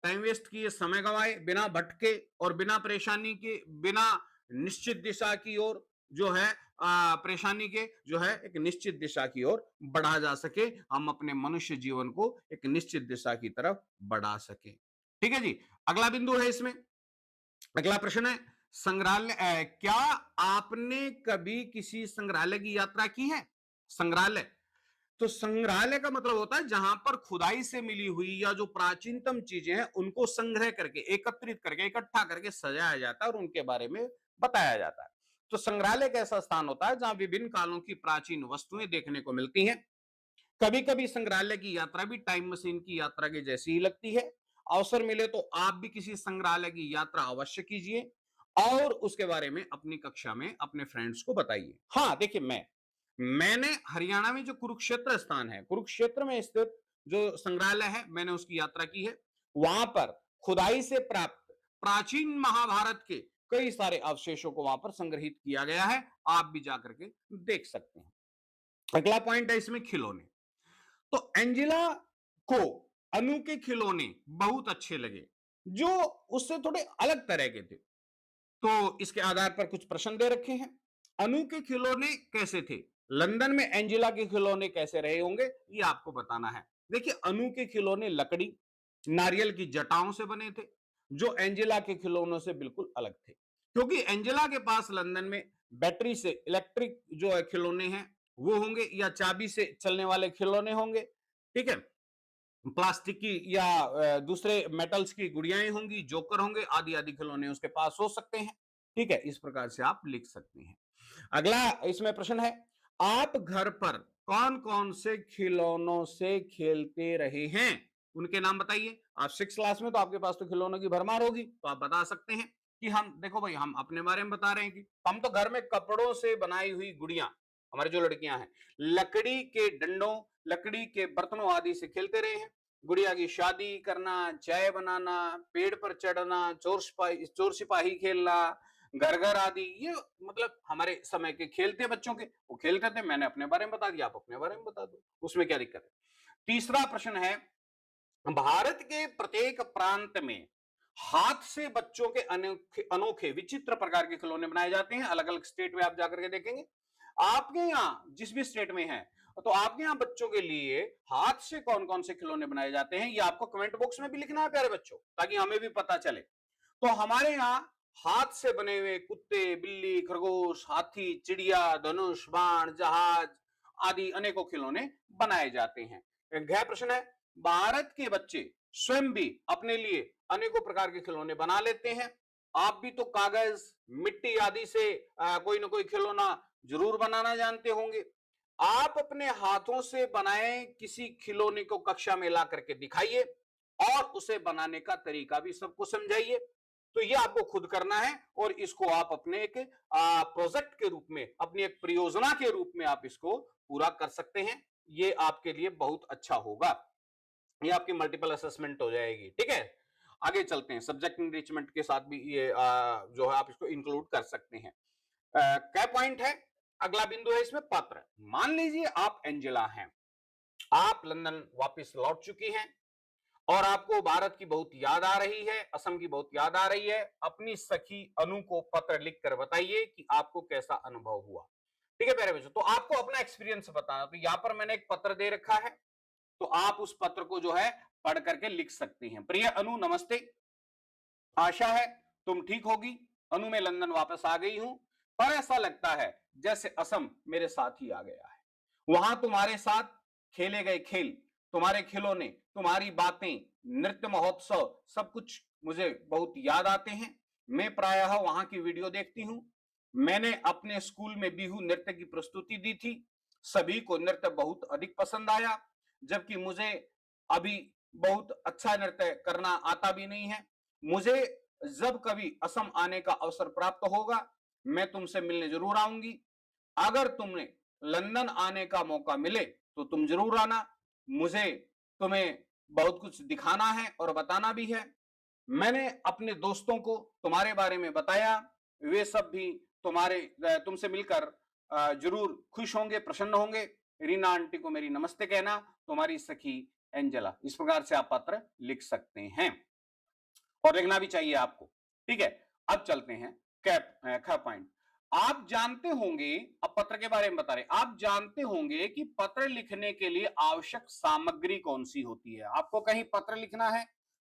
टाइम वेस्ट किए, समय गंवाए, बिना भटके और बिना परेशानी के, बिना निश्चित दिशा की ओर जो है परेशानी के जो है एक निश्चित दिशा की ओर बढ़ा जा सके, हम अपने मनुष्य जीवन को एक निश्चित दिशा की तरफ बढ़ा सके। ठीक है जी, अगला बिंदु है इसमें, अगला प्रश्न है, संग्रहालय क्या आपने कभी किसी संग्रहालय की यात्रा की है? संग्रहालय, तो संग्रहालय का मतलब होता है जहां पर खुदाई से मिली हुई या जो प्राचीनतम चीजें हैं उनको संग्रह करके, एकत्रित करके, इकट्ठा करके सजाया जाता है और उनके बारे में बताया जाता है। तो संग्रहालय एक ऐसा स्थान होता है जहां विभिन्न कालों की प्राचीन वस्तुएं देखने को मिलती हैं। कभी कभी संग्रहालय की यात्रा भी टाइम मशीन की यात्रा की जैसी ही लगती है। अवसर मिले तो आप भी किसी संग्रहालय की यात्रा अवश्य कीजिए और उसके बारे में अपनी कक्षा में अपने फ्रेंड्स को बताइए। हाँ देखिए, मैंने हरियाणा में जो कुरुक्षेत्र स्थान है, कुरुक्षेत्र में स्थित जो संग्रहालय है, मैंने उसकी यात्रा की है। वहां पर खुदाई से प्राप्त प्राचीन महाभारत के कई सारे अवशेषों को वहां पर संग्रहित किया गया है, आप भी जाकर के देख सकते हैं। अगला पॉइंट है इसमें खिलौने। तो एंजिला को अनु के खिलौने बहुत अच्छे लगे, जो उससे थोड़े अलग तरह के थे। तो इसके आधार पर कुछ प्रश्न दे रखे हैं। अनु के खिलौने कैसे थे? लंदन में एंजिला के खिलौने कैसे रहे होंगे, ये आपको बताना है। देखिए, अनु के खिलौने लकड़ी, नारियल की जटाओं से बने थे, जो एंजिला के खिलौनों से बिल्कुल अलग थे, क्योंकि एंजिला के पास लंदन में बैटरी से इलेक्ट्रिक जो है खिलौने हैं वो होंगे, या चाबी से चलने वाले खिलौने होंगे। ठीक है, प्लास्टिक की या दूसरे मेटल्स की गुड़ियाएं होंगी, जोकर होंगे, आदि आदि खिलौने उसके पास हो सकते हैं। ठीक है, इस प्रकार से आप लिख सकते हैं। अगला इसमें प्रश्न है, आप घर पर कौन कौन से खिलौनों से खेलते रहे हैं? उनके नाम बताइए। आप 6 क्लास में, तो आपके पास तो खिलौनों की भरमार होगी, तो आप बता सकते हैं कि हम देखो भाई, हम अपने बारे में बता रहे हैं कि हम तो घर में कपड़ों से बनाई हुई गुड़ियां, हमारी जो लड़कियां हैं, लकड़ी के डंडों, लकड़ी के बर्तनों आदि से खेलते रहे हैं। गुड़िया की शादी करना, चाय बनाना, पेड़ पर चढ़ना, चोर सिपाही खेलना, घर घर आदि, ये मतलब हमारे समय के खेल थे बच्चों के, वो खेलते थे। मैंने अपने बारे में बता दिया, आप अपने बारे में बता दो, उसमें क्या दिक्कत है। तीसरा प्रश्न है, भारत के प्रत्येक प्रांत में हाथ से बच्चों के अनोखे अनोखे विचित्र प्रकार के खिलौने बनाए जाते हैं। अलग अलग स्टेट में आप जाकर के देखेंगे। आपके यहाँ जिस भी स्टेट में है, तो आपके यहाँ बच्चों के लिए हाथ से कौन कौन से खिलौने बनाए जाते हैं, ये आपको कमेंट बॉक्स में भी लिखना है प्यारे बच्चों, ताकि हमें भी पता चले। तो हमारे यहाँ हाथ से बने हुए कुत्ते, बिल्ली, खरगोश, हाथी, चिड़िया, धनुष, बाण, जहाज आदि अनेकों खिलौने बनाए जाते हैं। गया प्रश्न है, भारत के बच्चे स्वयं भी अपने लिए अनेकों प्रकार के खिलौने बना लेते हैं। आप भी तो कागज, मिट्टी आदि से कोई ना कोई खिलौना जरूर बनाना जानते होंगे। आप अपने हाथों से बनाए किसी खिलौने को कक्षा में ला करके दिखाइए और उसे बनाने का तरीका भी सबको समझाइए। तो ये आपको खुद करना है और इसको आप अपने एक प्रोजेक्ट के रूप में, अपनी एक परियोजना के रूप में आप इसको पूरा कर सकते हैं। ये आपके लिए बहुत अच्छा होगा, ये आपकी मल्टीपल असेसमेंट हो जाएगी। ठीक है, आगे चलते हैं। सब्जेक्ट एनरिचमेंट के साथ भी ये जो है आप इसको इंक्लूड कर सकते हैं। क्या पॉइंट है, अगला बिंदु है इसमें पत्र। मान लीजिए आप एंजेला हैं, आप लंदन वापस लौट चुकी हैं और आपको भारत की बहुत याद आ रही है, असम की बहुत याद आ रही है। अपनी सखी अनु को पत्र लिखकर बताइए कि आपको कैसा अनुभव हुआ। ठीक है प्यारे बच्चों, तो आपको अपना एक्सपीरियंस बताना। तो यहां पर मैंने एक पत्र दे रखा है, तो आप उस पत्र को जो है पढ़ करके लिख सकते हैं। प्रिय अनु, नमस्ते, आशा है तुम ठीक होगी। अनु, मैं लंदन वापस आ गई हूं, पर ऐसा लगता है जैसे असम मेरे साथ ही आ गया है। वहां तुम्हारे साथ खेले गए खेल, तुम्हारे खिलौने, तुम्हारी बातें, नृत्य महोत्सव, सब कुछ मुझे बहुत याद आते हैं। मैं प्रायः वहां की वीडियो देखती हूँ। मैंने अपने स्कूल में बिहू नृत्य की प्रस्तुति दी थी, सभी को नृत्य बहुत अधिक पसंद आया, जबकि मुझे अभी बहुत अच्छा नृत्य करना आता भी नहीं है। मुझे जब कभी असम आने का अवसर प्राप्त होगा, मैं तुमसे मिलने जरूर आऊंगी। अगर तुम्हें लंदन आने का मौका मिले तो तुम जरूर आना। मुझे तुम्हें बहुत कुछ दिखाना है और बताना भी है। मैंने अपने दोस्तों को तुम्हारे बारे में बताया, वे सब भी तुमसे मिलकर जरूर खुश होंगे, प्रसन्न होंगे। रीना आंटी को मेरी नमस्ते कहना, तुम्हारी सखी एंजेला। इस प्रकार से आप पत्र लिख सकते हैं और लिखना भी चाहिए आपको। ठीक है, अब चलते हैं ख पॉइंट। आप जानते होंगे, अब पत्र के बारे में बता रहे, आप जानते होंगे कि पत्र लिखने के लिए आवश्यक सामग्री कौन सी होती है। आपको कहीं पत्र लिखना है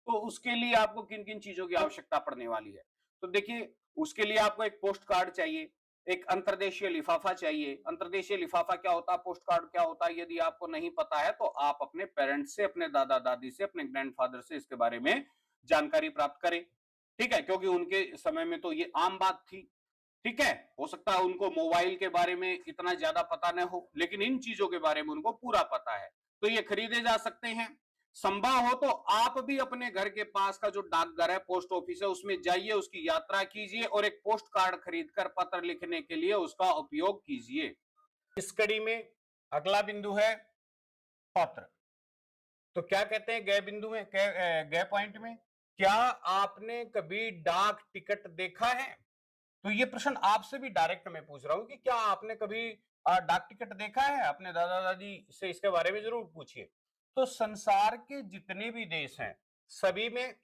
तो उसके लिए आपको किन किन चीजों की आवश्यकता पड़ने वाली है। तो देखिए, उसके लिए आपको एक पोस्ट कार्ड चाहिए, एक अंतर्देशीय लिफाफा चाहिए। अंतर्देशीय लिफाफा क्या होता है, पोस्ट कार्ड क्या होता है, यदि आपको नहीं पता है तो आप अपने पेरेंट्स से, अपने दादा दादी से, अपने ग्रैंडफादर से इसके बारे में जानकारी प्राप्त करें। ठीक है, क्योंकि उनके समय में तो ये आम बात थी। ठीक है, हो सकता है उनको मोबाइल के बारे में इतना ज्यादा पता न हो, लेकिन इन चीजों के बारे में उनको पूरा पता है, तो ये खरीदे जा सकते हैं। संभव हो तो आप भी अपने घर के पास का जो डाकघर है, पोस्ट ऑफिस है, उसमें जाइए, उसकी यात्रा कीजिए और एक पोस्ट कार्ड खरीदकर पत्र लिखने के लिए उसका उपयोग कीजिए। इस कड़ी में अगला बिंदु है पत्र। तो क्या कहते हैं गए बिंदु में, गए पॉइंट में, क्या आपने कभी डाक टिकट देखा है। तो ये प्रश्न आपसे भी डायरेक्ट मैं पूछ रहा हूं कि क्या आपने कभी डाक टिकट देखा है। अपने दादा दादी से इसके बारे में जरूर पूछिए। तो संसार के जितने भी देश हैं, सभी में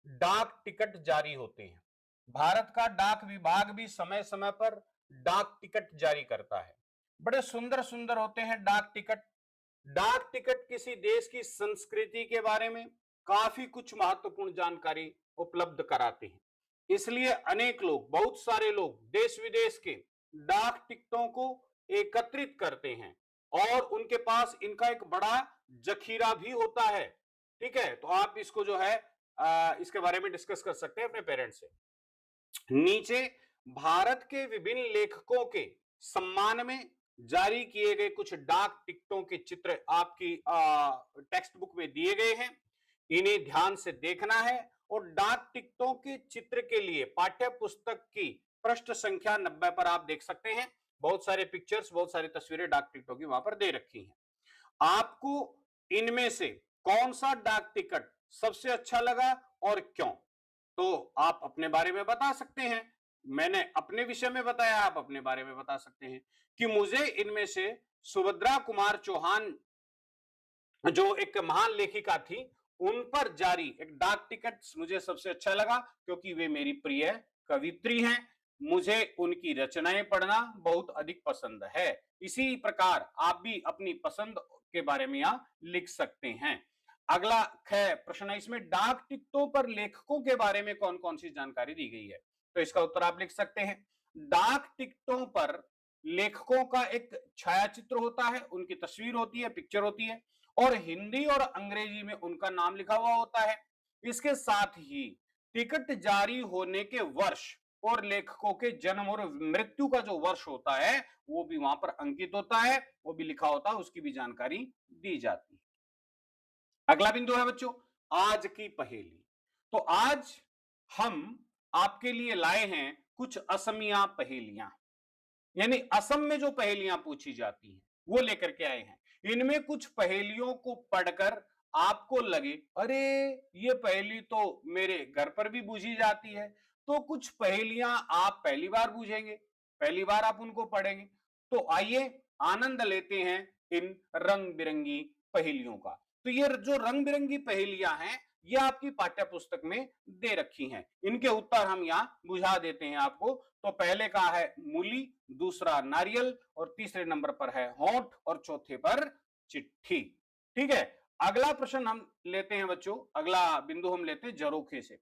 डाक टिकट जारी होते हैं। भारत का डाक विभाग भी समय समय पर डाक टिकट जारी करता है। बड़े सुंदर सुंदर होते हैं डाक टिकट। डाक टिकट किसी देश की संस्कृति के बारे में काफी कुछ महत्वपूर्ण जानकारी उपलब्ध कराते हैं। इसलिए अनेक लोग, बहुत सारे लोग देश विदेश के डाक टिकटों को एकत्रित करते हैं और उनके पास इनका एक बड़ा जखीरा भी होता है। ठीक है, तो आप इसको जो है इसके बारे में डिस्कस कर सकते हैं अपने पेरेंट्स से। नीचे भारत के विभिन्न लेखकों के सम्मान में जारी किए गए कुछ डाक टिकटों के चित्र आपकी टेक्स्ट बुक में दिए गए हैं। इन्हें ध्यान से देखना है और डाक टिकटों के चित्र के लिए पाठ्य पुस्तक की पृष्ठ संख्या 90 पर आप देख सकते हैं। बहुत सारे पिक्चर्स, बहुत सारी तस्वीरें डाक टिकटों की वहां पर दे रखी हैं। आपको इनमें से कौन सा डाक टिकट सबसे अच्छा लगा और क्यों, तो आप अपने बारे में बता सकते हैं। मैंने अपने विषय में बताया, आप अपने बारे में बता सकते हैं कि मुझे इनमें से सुभद्रा कुमार चौहान, जो एक महान लेखिका थी, उन पर जारी एक डाक टिकट मुझे सबसे अच्छा लगा, क्योंकि वे मेरी प्रिय कवित्री हैं। मुझे उनकी रचनाएं पढ़ना बहुत अधिक पसंद है। इसी प्रकार आप भी अपनी पसंद के बारे में यहां लिख सकते हैं। अगला प्रश्न है, इसमें डाक टिकटों पर लेखकों के बारे में कौन कौन सी जानकारी दी गई है। तो इसका उत्तर आप लिख सकते हैं। डाक टिकटों पर लेखकों का एक छायाचित्र होता है, उनकी तस्वीर होती है, पिक्चर होती है, और हिंदी और अंग्रेजी में उनका नाम लिखा हुआ होता है। इसके साथ ही टिकट जारी होने के वर्ष और लेखकों के जन्म और मृत्यु का जो वर्ष होता है वो भी वहां पर अंकित होता है, वो भी लिखा होता है, उसकी भी जानकारी दी जाती है। अगला बिंदु है बच्चों, आज की पहेली। तो आज हम आपके लिए लाए हैं कुछ असमिया पहेलियां, यानी असम में जो पहेलियां पूछी जाती हैं वो लेकर के आए हैं। इनमें कुछ पहेलियों को पढ़कर आपको लगे, अरे ये पहेली तो मेरे घर पर भी बूझी जाती है, तो कुछ पहेलियां आप पहली बार बूझेंगे, पहली बार आप उनको पढ़ेंगे। तो आइए आनंद लेते हैं इन रंग बिरंगी पहेलियों का। तो ये जो रंग बिरंगी पहेलियां हैं, ये आपकी पाठ्य पुस्तक में दे रखी हैं। इनके उत्तर हम यहां बुझा देते हैं आपको। तो पहले का है मूली, दूसरा नारियल, और तीसरे नंबर पर है होंठ, और चौथे पर चिट्ठी। ठीक है, अगला प्रश्न हम लेते हैं बच्चों, अगला बिंदु हम लेते हैं झरोखे से।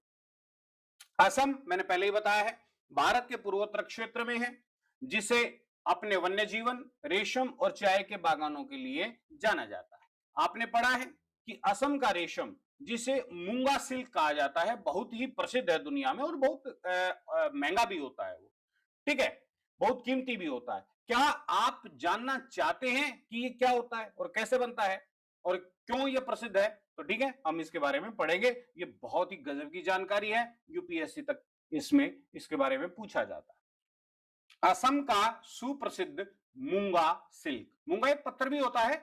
असम मैंने पहले ही बताया है, भारत के पूर्वोत्तर क्षेत्र में है, जिसे अपने वन्य जीवन, रेशम और चाय के बागानों के लिए जाना जाता है। आपने पढ़ा है कि असम का रेशम, जिसे मूंगा सिल्क कहा जाता है, बहुत ही प्रसिद्ध है दुनिया में और बहुत महंगा भी होता है वो। ठीक है, बहुत कीमती भी होता है। क्या आप जानना चाहते हैं कि ये क्या होता है और कैसे बनता है और क्यों ये प्रसिद्ध है? तो ठीक है, हम इसके बारे में पढ़ेंगे। ये बहुत ही गजब की जानकारी है, यूपीएससी तक इसमें इसके बारे में पूछा जाता है। असम का सुप्रसिद्ध मूंगा सिल्क, मूंगा एक पत्थर भी होता है,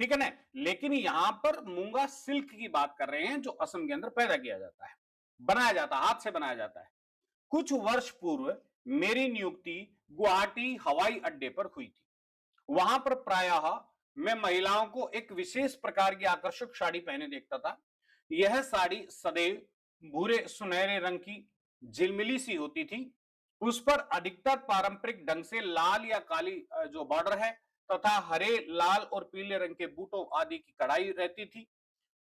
ठीक है ना, लेकिन यहां पर मूंगा सिल्क की बात कर रहे हैं जो असम के अंदर पैदा किया जाता है, बनाया जाता है, हाथ से बनाया जाता है। कुछ वर्ष पूर्व मेरी नियुक्ति गुवाहाटी हवाई अड्डे पर हुई थी। वहां पर प्रायः मैं महिलाओं को एक विशेष प्रकार की आकर्षक साड़ी पहने देखता था। यह साड़ी सदैव भूरे सुनहरे रंग की झिलमिली सी होती थी। उस पर अधिकतर पारंपरिक ढंग से लाल या काली जो बॉर्डर है तथा हरे, लाल और पीले रंग के बूटों आदि की कढ़ाई रहती थी।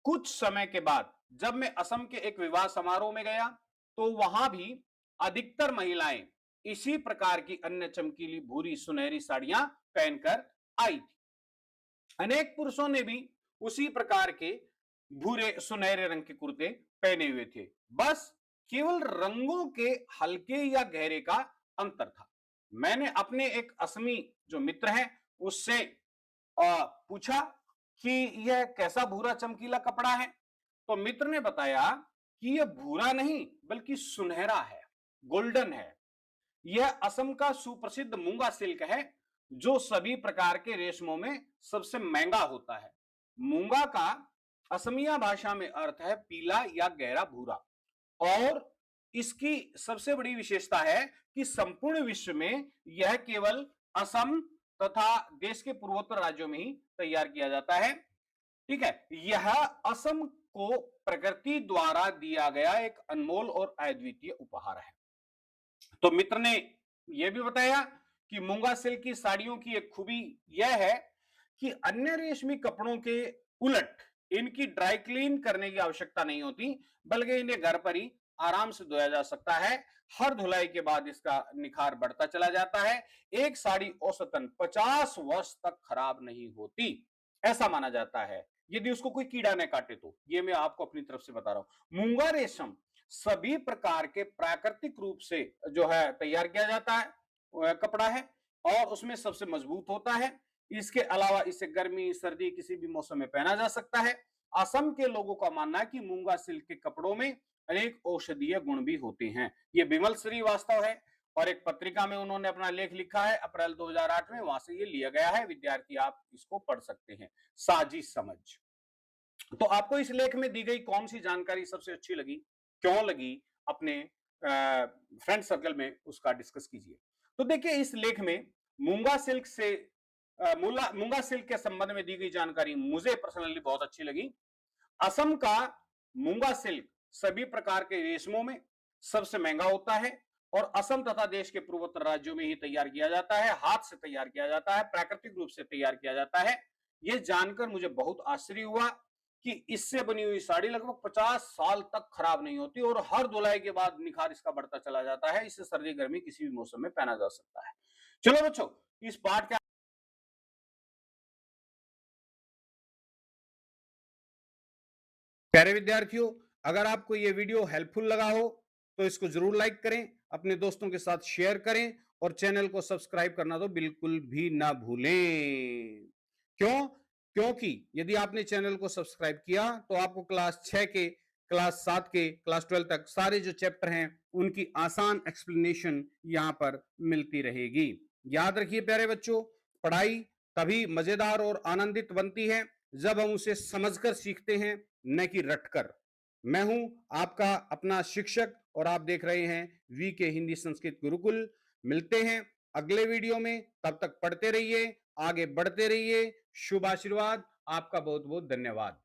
कुछ समय के बाद जब मैं असम के एक विवाह समारोह में गया तो वहां भी अधिकतर महिलाएं इसी प्रकार की अन्य चमकीली भूरी सुनहरी साड़ियां पहनकर आई थी। अनेक पुरुषों ने भी उसी प्रकार के भूरे सुनहरे रंग के कुर्ते पहने हुए थे, बस केवल रंगों के हल्के या गहरे का अंतर था। मैंने अपने एक असमी जो मित्र है उससे पूछा कि यह कैसा भूरा चमकीला कपड़ा है, तो मित्र ने बताया कि यह भूरा नहीं बल्कि सुनहरा है, गोल्डन है। यह असम का सुप्रसिद्ध मूंगा सिल्क है जो सभी प्रकार के रेशमों में सबसे महंगा होता है। मूंगा का असमिया भाषा में अर्थ है पीला या गहरा भूरा, और इसकी सबसे बड़ी विशेषता है कि संपूर्ण विश्व में यह केवल असम तथा देश के पूर्वोत्तर राज्यों में ही तैयार किया जाता है। ठीक है, यह असम को प्रकृति द्वारा दिया गया एक अनमोल और अद्वितीय उपहार है। तो मित्र ने यह भी बताया कि मूंगा सिल्क की साड़ियों की एक खूबी यह है कि अन्य रेशमी कपड़ों के उलट इनकी ड्राई क्लीन करने की आवश्यकता नहीं होती, बल्कि इन्हें घर पर ही आराम से धोया जा सकता है। हर धुलाई के बाद इसका निखार बढ़ता चला जाता है। एक साड़ी औसतन 50 वर्ष तक खराब नहीं होती, ऐसा माना जाता है, यदि उसको कोई कीड़ा न काटे तो। ये मैं आपको अपनी तरफ से बता रहा हूं। मूंगा रेशम सभी प्रकार के प्राकृतिक रूप से जो है तैयार किया जाता है कपड़ा है, और उसमें सबसे मजबूत होता है। इसके अलावा इसे गर्मी सर्दी किसी भी मौसम में पहना जा सकता है। असम के लोगों का मानना है कि मूंगा सिल्क के कपड़ों में अनेक औषधीय गुण भी होते हैं। ये बिमल श्रीवास्तव है और एक पत्रिका में उन्होंने अपना लेख लिखा है अप्रैल 2008 में, वहां से ये लिया गया है। विद्यार्थी आप इसको पढ़ सकते हैं। साजी समझ। तो आपको इस लेख में दी गई कौन सी जानकारी सबसे अच्छी लगी, क्यों लगी, अपने फ्रेंड सर्कल में उसका डिस्कस कीजिए। तो देखिए इस लेख में मूंगा सिल्क से मूंगा सिल्क के संबंध में दी गई जानकारी मुझे पर्सनली बहुत अच्छी लगी। असम का मूंगा सिल्क सभी प्रकार के रेशमों में सबसे महंगा होता है और असम तथा देश के पूर्वोत्तर राज्यों में ही तैयार किया जाता है, हाथ से तैयार किया जाता है, प्राकृतिक रूप से तैयार किया जाता है। यह जानकर मुझे बहुत आश्चर्य हुआ कि इससे बनी हुई साड़ी लगभग 50 साल तक खराब नहीं होती और हर धुलाई के बाद निखार इसका बढ़ता चला जाता है। इसे सर्दी गर्मी किसी भी मौसम में पहना जा सकता है। चलो बच्चों, इस पाठ के प्यारे विद्यार्थियों, अगर आपको यह वीडियो हेल्पफुल लगा हो तो इसको जरूर लाइक करें, अपने दोस्तों के साथ शेयर करें और चैनल को सब्सक्राइब करना तो बिल्कुल भी ना भूलें। क्यों? क्योंकि यदि आपने चैनल को सब्सक्राइब किया तो आपको क्लास 6 के, क्लास 7 के, क्लास 12 तक सारे जो चैप्टर हैं उनकी आसान एक्सप्लेनेशन यहां पर मिलती रहेगी। याद रखिए प्यारे बच्चों, पढ़ाई तभी मजेदार और आनंदित बनती है जब हम उसे समझकर सीखते हैं, न कि रटकर। मैं हूं आपका अपना शिक्षक और आप देख रहे हैं वीके हिंदी संस्कृत गुरुकुल। मिलते हैं अगले वीडियो में, तब तक पढ़ते रहिए, आगे बढ़ते रहिए। शुभ आशीर्वाद। आपका बहुत बहुत धन्यवाद।